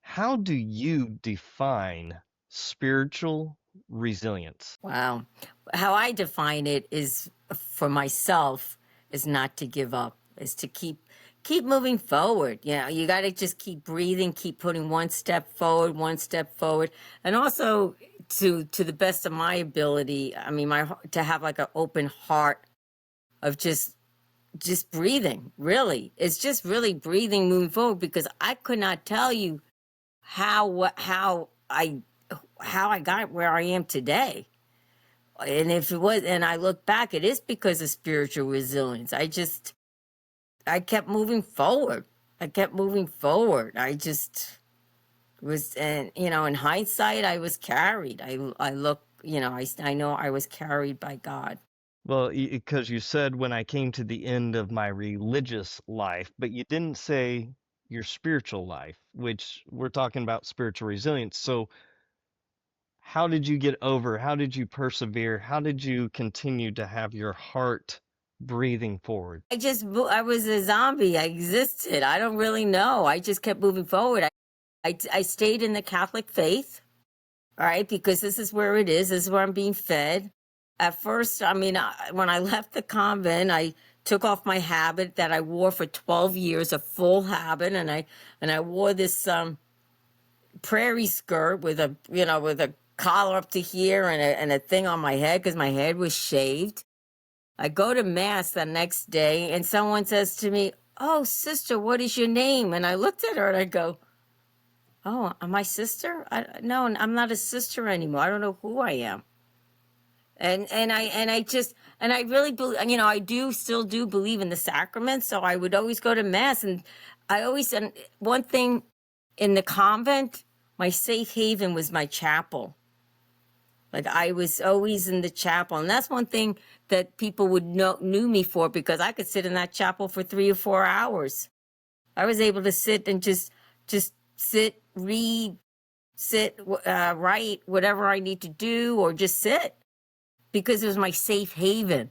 Speaker 2: How do you define spiritual resilience?
Speaker 3: Wow. How I define it is, for myself, is not to give up, is to keep moving forward. You got to just keep breathing, keep putting one step forward. And also to the best of my ability, I mean, to have like an open heart of just breathing, really. It's just really breathing, moving forward, because I could not tell you how I got where I am today. And if it was, and I look back, it is because of spiritual resilience. I kept moving forward. I just was, and in hindsight, I was carried. I look, I know I was carried by God.
Speaker 2: Well, because you said when I came to the end of my religious life, but you didn't say your spiritual life, which we're talking about spiritual resilience. So how did you get over? How did you persevere? How did you continue to have your heart breathing forward?
Speaker 3: I was a zombie. I existed. I don't really know. I just kept moving forward. I stayed in the Catholic faith, all right, because this is where it is. This is where I'm being fed. At first, I mean, when I left the convent, I took off my habit that I wore for 12 years, a full habit, and I wore this prairie skirt with a collar up to here and a thing on my head because my head was shaved. I go to mass the next day and someone says to me, "Oh, sister, what is your name?" And I looked at her and I go, "Oh, am I sister? No, I'm not a sister anymore. I don't know who I am." And I really believe, I still do believe in the sacraments. So I would always go to mass, and and one thing in the convent, my safe haven was my chapel. Like, I was always in the chapel. And that's one thing that people knew me for, because I could sit in that chapel for 3 or 4 hours. I was able to sit and just sit, read, write, whatever I need to do, or just sit, because it was my safe haven.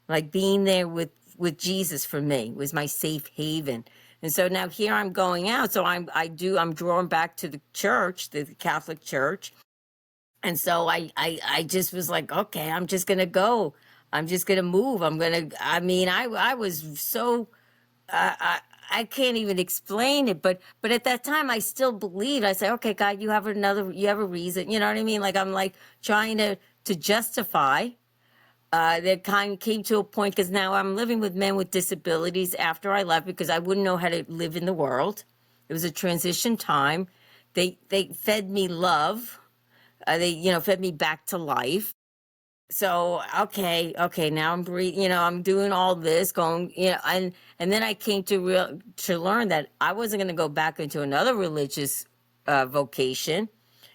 Speaker 3: Like, being there with Jesus for me was my safe haven. And so now here I'm going out. So I'm drawn back to the church, the Catholic Church. And so I just was like, okay, I'm just going to go. I'm just going to move. I was so, I can't even explain it. But at that time, I still believed. I said, okay, God, you have a reason. You know what I mean? Like, I'm like trying to justify. That kind of came to a point, because now I'm living with men with disabilities after I left, because I wouldn't know how to live in the world. It was a transition time. They fed me love. They, fed me back to life. So, okay, now I'm breathing, I'm doing all this, going, and then I came to learn that I wasn't going to go back into another religious vocation,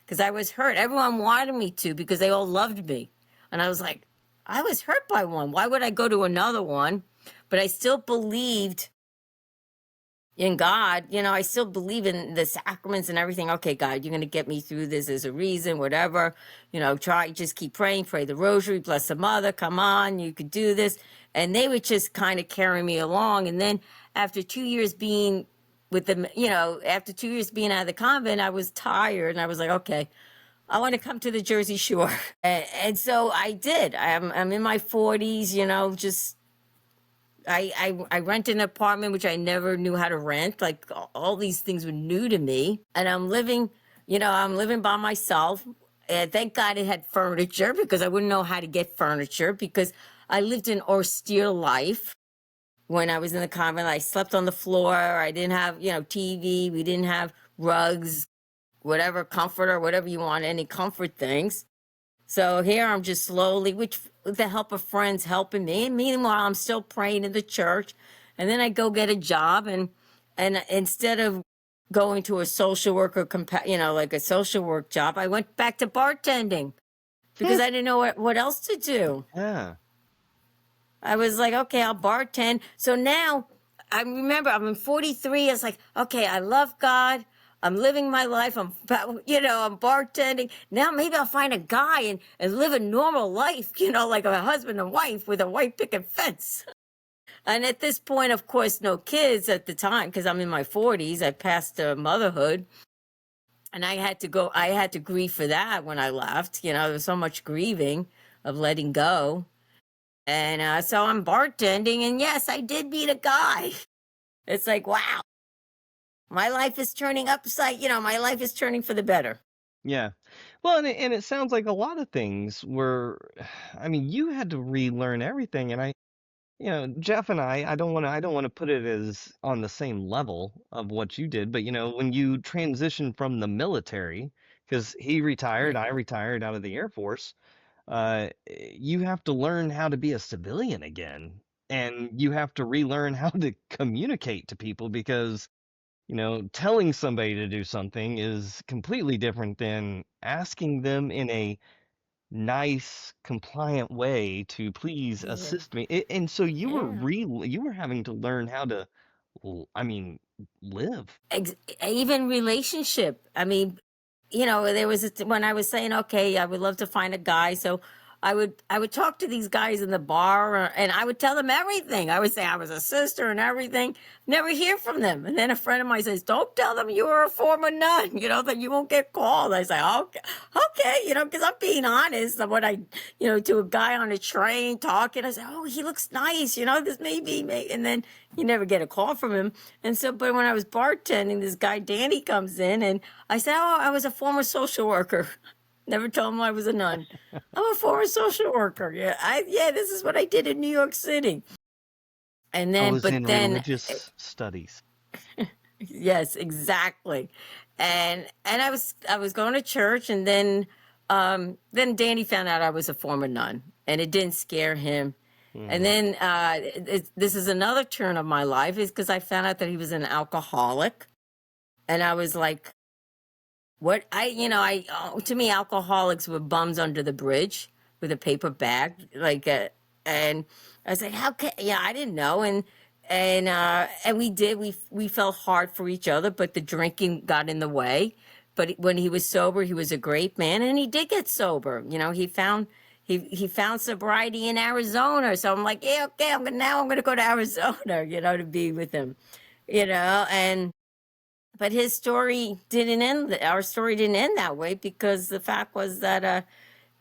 Speaker 3: because I was hurt. Everyone wanted me to, because they all loved me. And I was like, I was hurt by one. Why would I go to another one? But I still believed in God. I still believe in the sacraments and everything. Okay, God, you're going to get me through this. There's a reason, whatever. Just keep praying, pray the rosary, bless the mother. Come on, you could do this. And they would just kind of carry me along. And then after 2 years being with them, after 2 years being out of the convent, I was tired. And I was like, okay, I want to come to the Jersey Shore. And so I did. I'm in my 40s, just, I rented an apartment, which I never knew how to rent. Like, all these things were new to me. And I'm living by myself. And thank God it had furniture, because I wouldn't know how to get furniture, because I lived an austere life. When I was in the convent, I slept on the floor. I didn't have, TV. We didn't have rugs, whatever, comforter, whatever you want, any comfort things. So here I'm just slowly, with the help of friends helping me. And meanwhile, I'm still praying in the church. And then I go get a job, and instead of going to a social worker, like a social work job, I went back to bartending because I didn't know what else to do.
Speaker 2: Yeah.
Speaker 3: I was like, okay, I'll bartend. So now I remember I'm 43. I was like, okay, I love God. I'm living my life. I'm bartending. Now maybe I'll find a guy and live a normal life, like a husband and wife with a white picket fence. And at this point, of course, no kids at the time because I'm in my 40s. I passed motherhood. And I had to grieve for that when I left. There was so much grieving of letting go. And so I'm bartending, and yes, I did meet a guy. It's like, wow, my life is turning my life is turning for the better.
Speaker 2: Yeah. Well, and it sounds like a lot of things were, I mean, you had to relearn everything. And Jeff and I don't want to put it as on the same level of what you did, but when you transition from the military, because he retired, I retired out of the Air Force, you have to learn how to be a civilian again, and you have to relearn how to communicate to people because, telling somebody to do something is completely different than asking them in a nice, compliant way to please
Speaker 3: Yeah.
Speaker 2: assist me. And so
Speaker 3: Yeah.
Speaker 2: you were having to learn how to, live.
Speaker 3: Even relationship. I mean, there was when I was saying, okay, I would love to find a guy. So I would talk to these guys in the bar, and I would tell them everything. I would say I was a sister and everything. Never hear from them. And then a friend of mine says, "Don't tell them you were a former nun. That you won't get called." I say, okay, because I'm being honest. And when to a guy on a train talking, I say, "Oh, he looks nice. This may be." And then you never get a call from him. And so, but when I was bartending, this guy Danny comes in, and I said, "Oh, I was a former social worker." Never told him I was a nun. I'm a former social worker. Yeah, this is what I did in New York City. And
Speaker 2: I
Speaker 3: then,
Speaker 2: was in
Speaker 3: but then,
Speaker 2: religious studies.
Speaker 3: yes, exactly. And I was going to church, and then Danny found out I was a former nun, and it didn't scare him. And then this is another turn of my life, is because I found out that he was an alcoholic, and I was like, what to me, alcoholics were bums under the bridge with a paper bag, and I was like, how can, I didn't know, and we felt hard for each other, but the drinking got in the way. But when he was sober, he was a great man, and he did get sober. He found sobriety in Arizona. So I'm like, yeah, okay, I'm gonna go to Arizona, to be with him, But his story didn't end. Our story didn't end that way, because the fact was that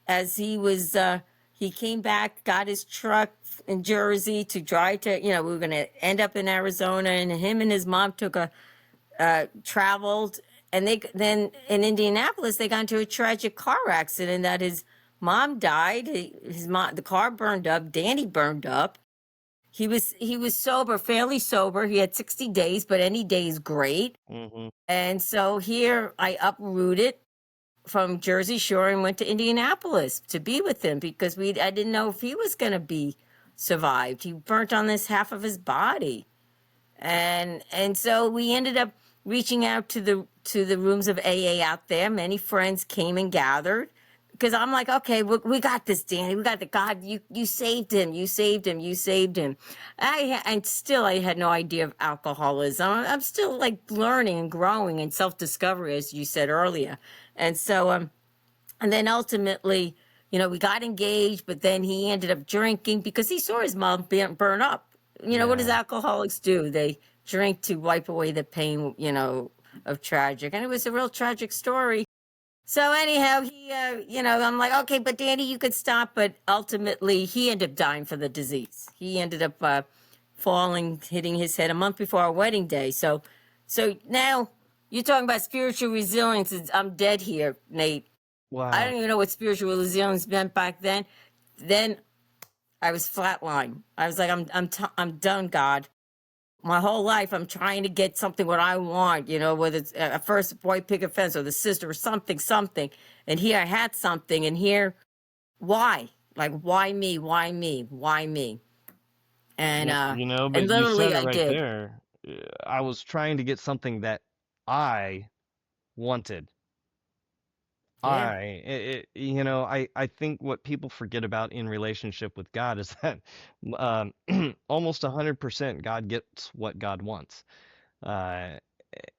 Speaker 3: as he came back, got his truck in Jersey to drive to, we were going to end up in Arizona, and him and his mom traveled, and then in Indianapolis, they got into a tragic car accident that his mom died. The car burned up. Danny burned up. He was sober, fairly sober. He had 60 days, but any day is great.
Speaker 2: Mm-hmm.
Speaker 3: And so here I uprooted from Jersey Shore and went to Indianapolis to be with him, because I didn't know if he was going to be survived. He burnt on this half of his body. And so we ended up reaching out to the rooms of AA out there. Many friends came and gathered, because I'm like, okay, we got this, Danny. We got the God. You saved him. You saved him. You saved him. And still, I had no idea of alcoholism. I'm still like learning and growing and self-discovery, as you said earlier. And so, and then ultimately, we got engaged, but then he ended up drinking because he saw his mom burn up. What does alcoholics do? They drink to wipe away the pain, of tragic. And it was a real tragic story. So anyhow, he, I'm like, okay, but Danny, you could stop. But ultimately, he ended up dying from the disease. He ended up falling, hitting his head a month before our wedding day. So now you're talking about spiritual resilience. I'm dead here, Nate.
Speaker 2: Wow.
Speaker 3: I don't even know what spiritual resilience meant back then. Then I was flatline. I was like, I'm done, God. My whole life, I'm trying to get something what I want, whether it's at first white picket fence or the sister or something. And here I had something, and here why? Like, why me? Why me? Why me? And
Speaker 2: But you said
Speaker 3: literally
Speaker 2: it
Speaker 3: I
Speaker 2: right
Speaker 3: did.
Speaker 2: there. I was trying to get something that I wanted.
Speaker 3: Yeah.
Speaker 2: I think what people forget about in relationship with God is that um, almost 100% God gets what God wants. Uh,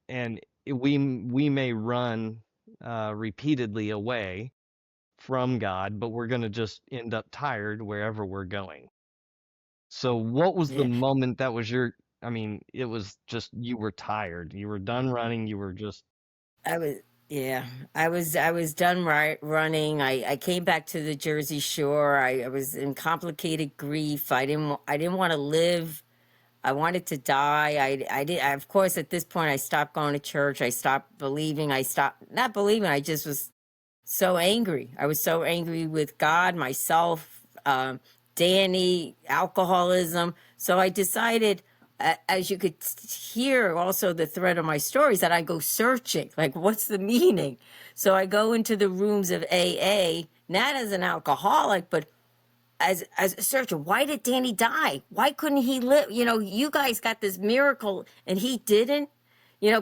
Speaker 2: and we may run repeatedly away from God, but we're going to just end up tired wherever we're going. So what was the
Speaker 3: Yeah.
Speaker 2: moment that was it was just you were tired. You were done running. You were just,
Speaker 3: I was, yeah, I was done running. I came back to the Jersey Shore. I was in complicated grief. I didn't want to live. I wanted to die. Of course, at this point, I stopped going to church. I stopped believing. I stopped not believing. I just was so angry. I was so angry with God, myself, Danny, alcoholism. So I decided, as you could hear also the thread of my stories, that I go searching, like, what's the meaning? So I go into the rooms of AA, not as an alcoholic, but as a searcher. Why did Danny die? Why couldn't he live? You guys got this miracle and he didn't.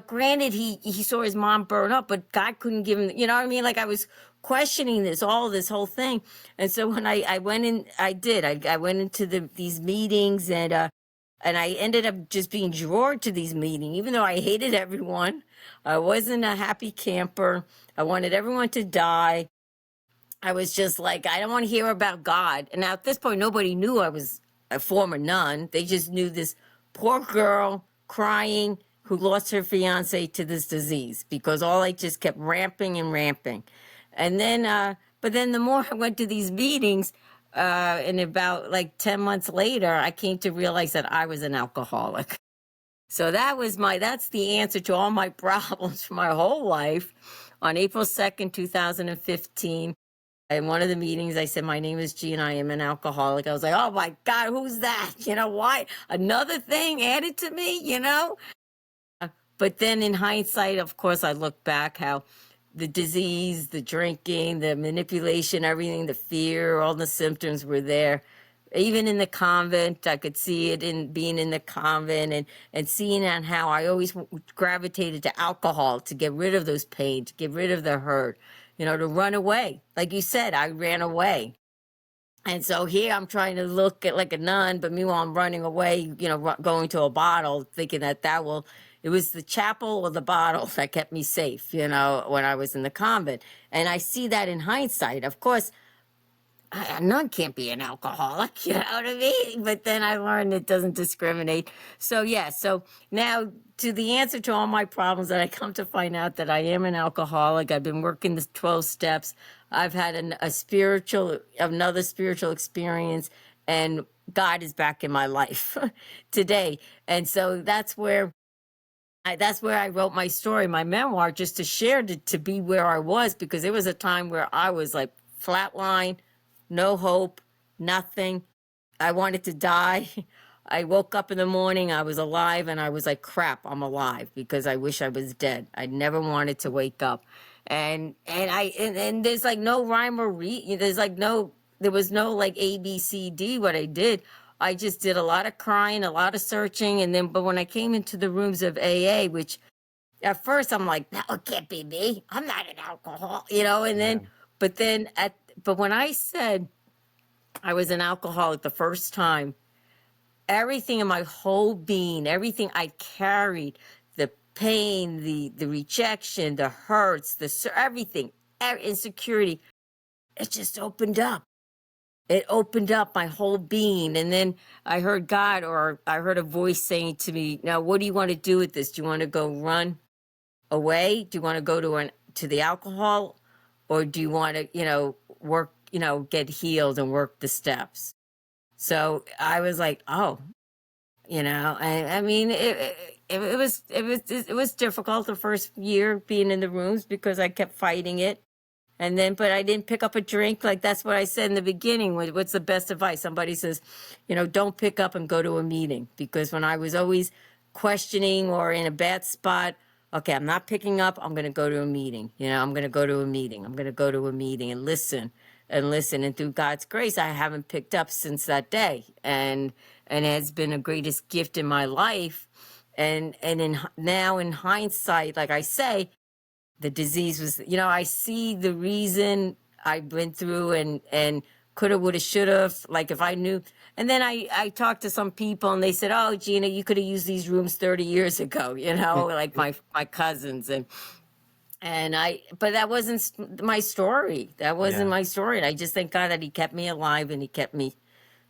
Speaker 3: Granted, he saw his mom burn up, but God couldn't give him. You know what I mean? Like, I was questioning this whole thing. And so when I went in, I did. I went into these meetings, and I ended up just being drawn to these meetings, even though I hated everyone. I wasn't a happy camper. I wanted everyone to die. I was just like, I don't want to hear about God. And now at this point, nobody knew I was a former nun. They just knew this poor girl crying who lost her fiance to this disease, because all I just kept ramping and ramping. And then, but then the more I went to these meetings, and about like 10 months later, I came to realize that I was an alcoholic. So that's the answer to all my problems for my whole life. On April 2nd, 2015, in one of the meetings, I said, my name is Gina. I am an alcoholic. I was like, oh my God, who's that? Why? Another thing added to me. But then in hindsight, of course, I look back how the disease, the drinking, the manipulation, everything, the fear, all the symptoms were there. Even in the convent, I could see it in being in the convent, and seeing on how I always gravitated to alcohol to get rid of those pain, to get rid of the hurt, to run away. Like you said, I ran away. And so here I'm trying to look at like a nun, but meanwhile I'm running away, going to a bottle, thinking it was the chapel or the bottle that kept me safe, when I was in the convent. And I see that in hindsight. Of course, a nun can't be an alcoholic, you know what I mean? But then I learned it doesn't discriminate. So yeah, so now to the answer to all my problems, that I come to find out that I am an alcoholic. I've been working the 12 steps. I've had another spiritual experience, and God is back in my life today. And so that's where I wrote my story, my memoir, just to share, to be where I was, because there was a time where I was like flatline, no hope, nothing. I wanted to die. I woke up in the morning, I was alive, and I was like, crap, I'm alive, because I wish I was dead. I never wanted to wake up. And there's like no rhyme or there was no like A, B, C, D, what I did. I just did a lot of crying, a lot of searching. But when I came into the rooms of AA, which at first I'm like, no, it can't be me. I'm not an alcohol, and
Speaker 2: yeah.
Speaker 3: but when I said I was an alcoholic the first time, everything in my whole being, everything I carried, the pain, the rejection, the hurts, everything, insecurity, it just opened up. It opened up my whole being. And then I heard God, or I heard a voice saying to me, now, what do you want to do with this? Do you want to go run away? Do you want to go to the alcohol? Or do you want to, work, get healed and work the steps? So I was like, oh, I mean, it was difficult the first year being in the rooms, because I kept fighting it. But I didn't pick up a drink. Like, that's what I said in the beginning. What's the best advice? Somebody says, don't pick up and go to a meeting. Because when I was always questioning or in a bad spot, okay, I'm not picking up, I'm going to go to a meeting. I'm going to go to a meeting. I'm going to go to a meeting and listen. and listen. And through God's grace, I haven't picked up since that day. And it has been a greatest gift in my life. Now in hindsight, like I say, the disease was, I see the reason I went through and coulda, woulda, shoulda, like if I knew. And then I talked to some people and they said, oh, Gina, you could have used these rooms 30 years ago, like my cousins. But that wasn't my story. That wasn't
Speaker 2: Yeah.
Speaker 3: my story. And I just thank God that he kept me alive and he kept me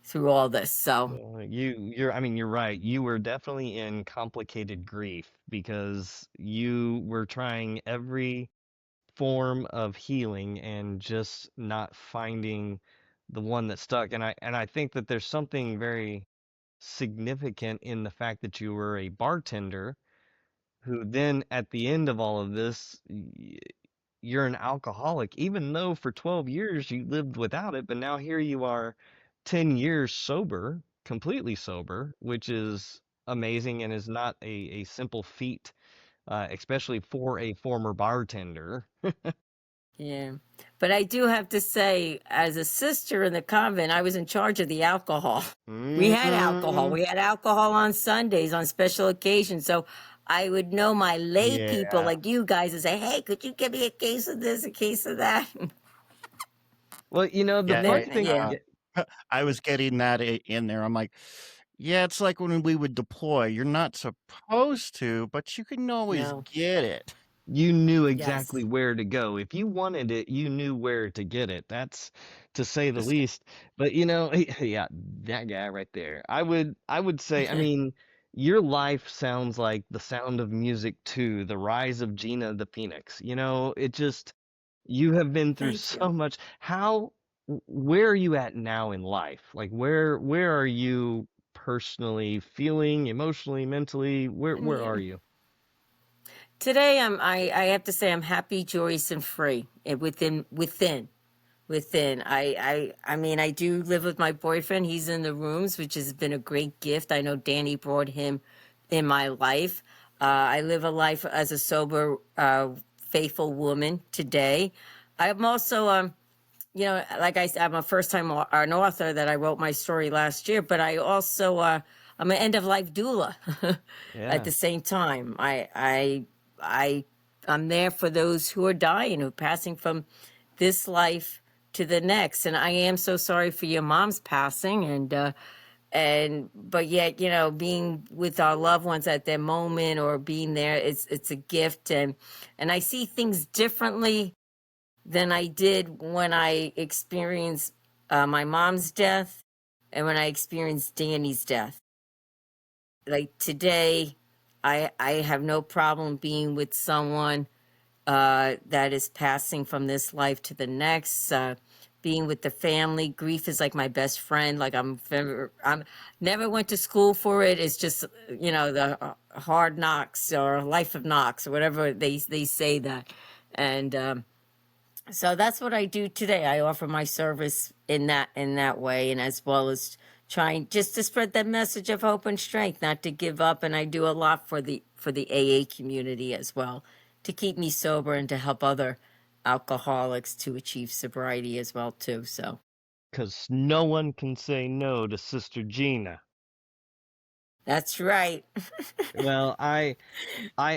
Speaker 3: through all this. So
Speaker 2: You're right. You were definitely in complicated grief because you were trying every form of healing and just not finding the one that stuck. And I think that there's something very significant in the fact that you were a bartender who then at the end of all of this, you're an alcoholic, even though for 12 years you lived without it, but now here you are 10 years sober, completely sober, which is amazing and is not a simple feat, especially for a former bartender.
Speaker 3: yeah. But I do have to say, as a sister in the convent, I was in charge of the alcohol. We had alcohol.
Speaker 2: Mm,
Speaker 3: We had alcohol on Sundays on special occasions. So I would know my lay people
Speaker 2: yeah.
Speaker 3: like you guys and say, hey, could you give me a case of this, a case of that?
Speaker 2: Well, the
Speaker 1: Yeah,
Speaker 2: funny thing,
Speaker 3: Yeah.
Speaker 1: I was getting that in there. I'm like, yeah, it's like when we would deploy. You're not supposed to, but you can always
Speaker 3: No.
Speaker 1: get it.
Speaker 2: you knew
Speaker 3: Yes.
Speaker 2: exactly where to go. If you wanted it, you knew where to get it. That's to say the
Speaker 1: This
Speaker 2: least. But yeah, that guy right there. I would say, your life sounds like The Sound of Music 2, The Rise of Gina the Phoenix. It just you have been through
Speaker 3: Thank
Speaker 2: so
Speaker 3: you.
Speaker 2: much. Where are you at now in life? Like where are you personally feeling, emotionally, mentally? Where
Speaker 3: Yeah.
Speaker 2: are you?
Speaker 3: Today I have to say I'm happy, joyous, and free. And within. I do live with my boyfriend. He's in the rooms, which has been a great gift. I know Danny brought him in my life. I live a life as a sober, faithful woman today. I'm also, like I said, I'm a first time an author that I wrote my story last year, but I also, I'm an end of life doula at
Speaker 2: Yeah.
Speaker 3: the same time. I, I'm there for those who are dying, who are passing from this life to the next. And I am so sorry for your mom's passing. But yet, being with our loved ones at their moment or being there, it's a gift. And I see things differently than I did when I experienced my mom's death and when I experienced Danny's death. Like today, I have no problem being with someone that is passing from this life to the next. Being with the family, grief is like my best friend. Like I'm never went to school for it. It's just the hard knocks or life of knocks or whatever they say that, and so that's what I do today. I offer my service in that way, and as well as trying just to spread that message of hope and strength, not to give up. And I do a lot for the AA community as well, to keep me sober and to help other alcoholics to achieve sobriety as well too. So
Speaker 2: 'Cause no one can say no to Sister Gina.
Speaker 3: that's right.
Speaker 2: Well, I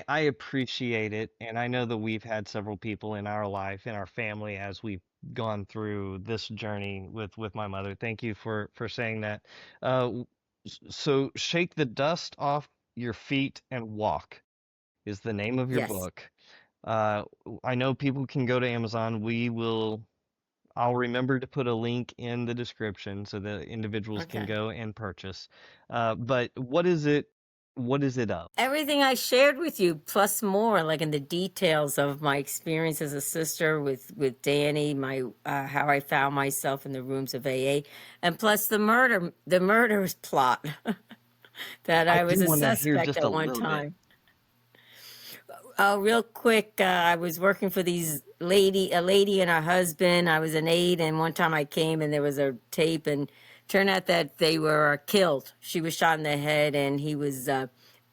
Speaker 2: appreciate it, and I know that we've had several people in our life, in our family, as we've gone through this journey with my mother. Thank you for saying that. So Shake the Dust Off Your Feet and Walk is the name of your
Speaker 3: Yes.
Speaker 2: book. Uh, I know people can go to Amazon. I'll remember to put a link in the description so that individuals can
Speaker 3: Okay.
Speaker 2: go and purchase. But what is it? What is it of?
Speaker 3: Everything I shared with you, plus more, like in the details of my experience as a sister with Danny, my how I found myself in the rooms of AA, and plus the murder plot that
Speaker 2: I
Speaker 3: I was
Speaker 2: do
Speaker 3: a
Speaker 2: want to hear
Speaker 3: suspect
Speaker 2: just a
Speaker 3: at one
Speaker 2: little bit.
Speaker 3: time. Real quick, I was working for a lady and her husband. I was an aide, and one time I came and there was a tape, and turned out that they were killed. She was shot in the head, and he was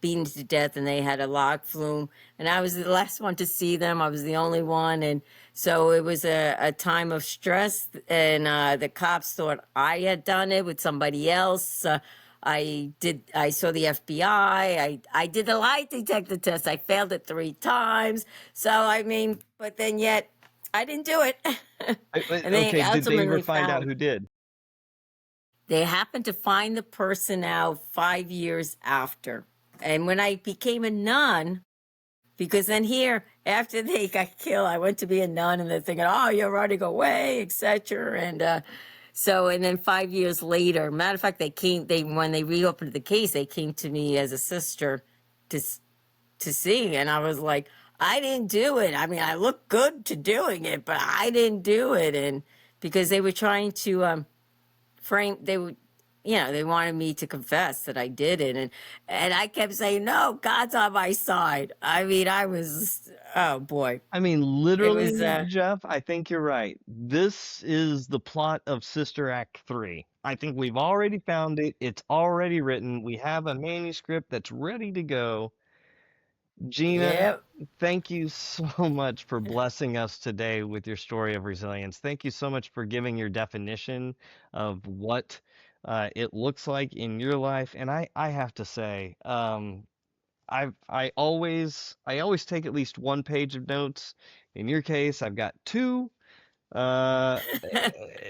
Speaker 3: beaten to death, and they had a log flume, and I was the last one to see them. I was the only one, and so it was a time of stress, and the cops thought I had done it with somebody else. I saw the FBI. I did the lie detector test. I failed it 3 times. So, I mean, but then yet I didn't do it. And they
Speaker 2: Okay, did they ever
Speaker 3: ultimately
Speaker 2: find out
Speaker 3: found,
Speaker 2: who did?
Speaker 3: they happened to find the person out 5 years after. And when I became a nun, because then here, after they got killed, I went to be a nun, and they're thinking, oh, you're running away, etc. And and then 5 years later, matter of fact, when they reopened the case, they came to me as a sister to to see, and I was like, I didn't do it. I mean, I look good to doing it, but I didn't do it. And because they were trying to they wanted me to confess that I did it, and I kept saying, no, God's on my side. I mean, I was, oh boy,
Speaker 2: I mean,
Speaker 3: it was
Speaker 2: literally, Jeff, I think you're right. This is the plot of Sister Act 3. I think we've already found it. It's already written. We have a manuscript that's ready to go. Gina,
Speaker 3: yeah.
Speaker 2: thank you so much for blessing us today with your story of resilience. Thank you so much for giving your definition of what it looks like in your life. And I have to say, I always take at least 1 page of notes. In your case, I've got 2. Uh,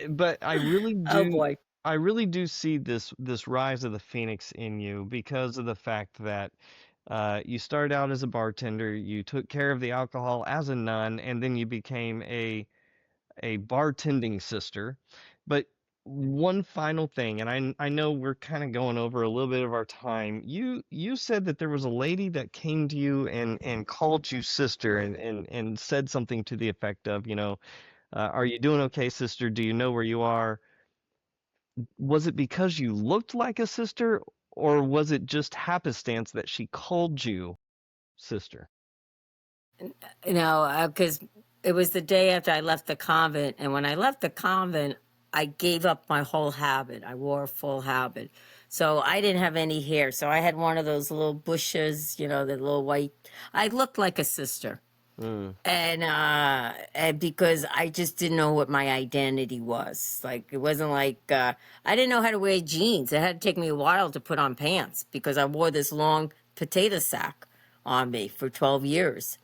Speaker 2: but
Speaker 3: Oh boy.
Speaker 2: I really do see this rise of the phoenix in you because of the fact that you started out as a bartender, you took care of the alcohol as a nun, and then you became a bartending sister. But one final thing, and I know we're kind of going over a little bit of our time. You said that there was a lady that came to you and called you sister and said something to the effect of, are you doing okay, sister? Do you know where you are? Was it because you looked like a sister, or was it just happenstance that she called you sister?
Speaker 3: Because it was the day after I left the convent, and when I left the convent, I gave up my whole habit. I wore a full habit, so I didn't have any hair. So I had one of those little bushes, the little white. I looked like a sister,
Speaker 2: Mm.
Speaker 3: and because I just didn't know what my identity was. Like, it wasn't like I didn't know how to wear jeans. It had to take me a while to put on pants because I wore this long potato sack on me for 12 years.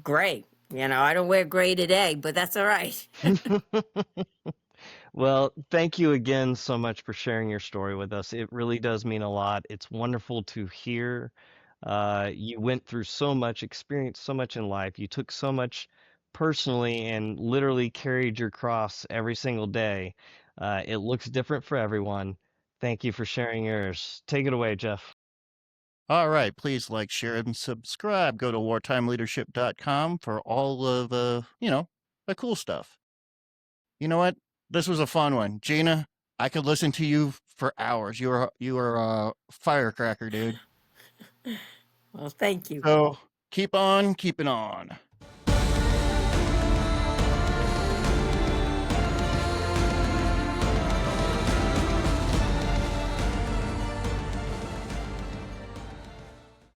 Speaker 3: Gray. I don't wear gray today, but that's all right.
Speaker 2: Well, thank you again so much for sharing your story with us. It really does mean a lot. It's wonderful to hear. You went through so much, experienced so much in life. You took so much personally and literally carried your cross every single day. It looks different for everyone. Thank you for sharing yours. Take it away, Jeff.
Speaker 1: All right. Please like, share, and subscribe. Go to wartimeleadership.com for all of, the cool stuff. You know what? This was a fun one. Gina, I could listen to you for hours. You are a firecracker, dude.
Speaker 3: Well, thank you.
Speaker 1: So keep on keeping on.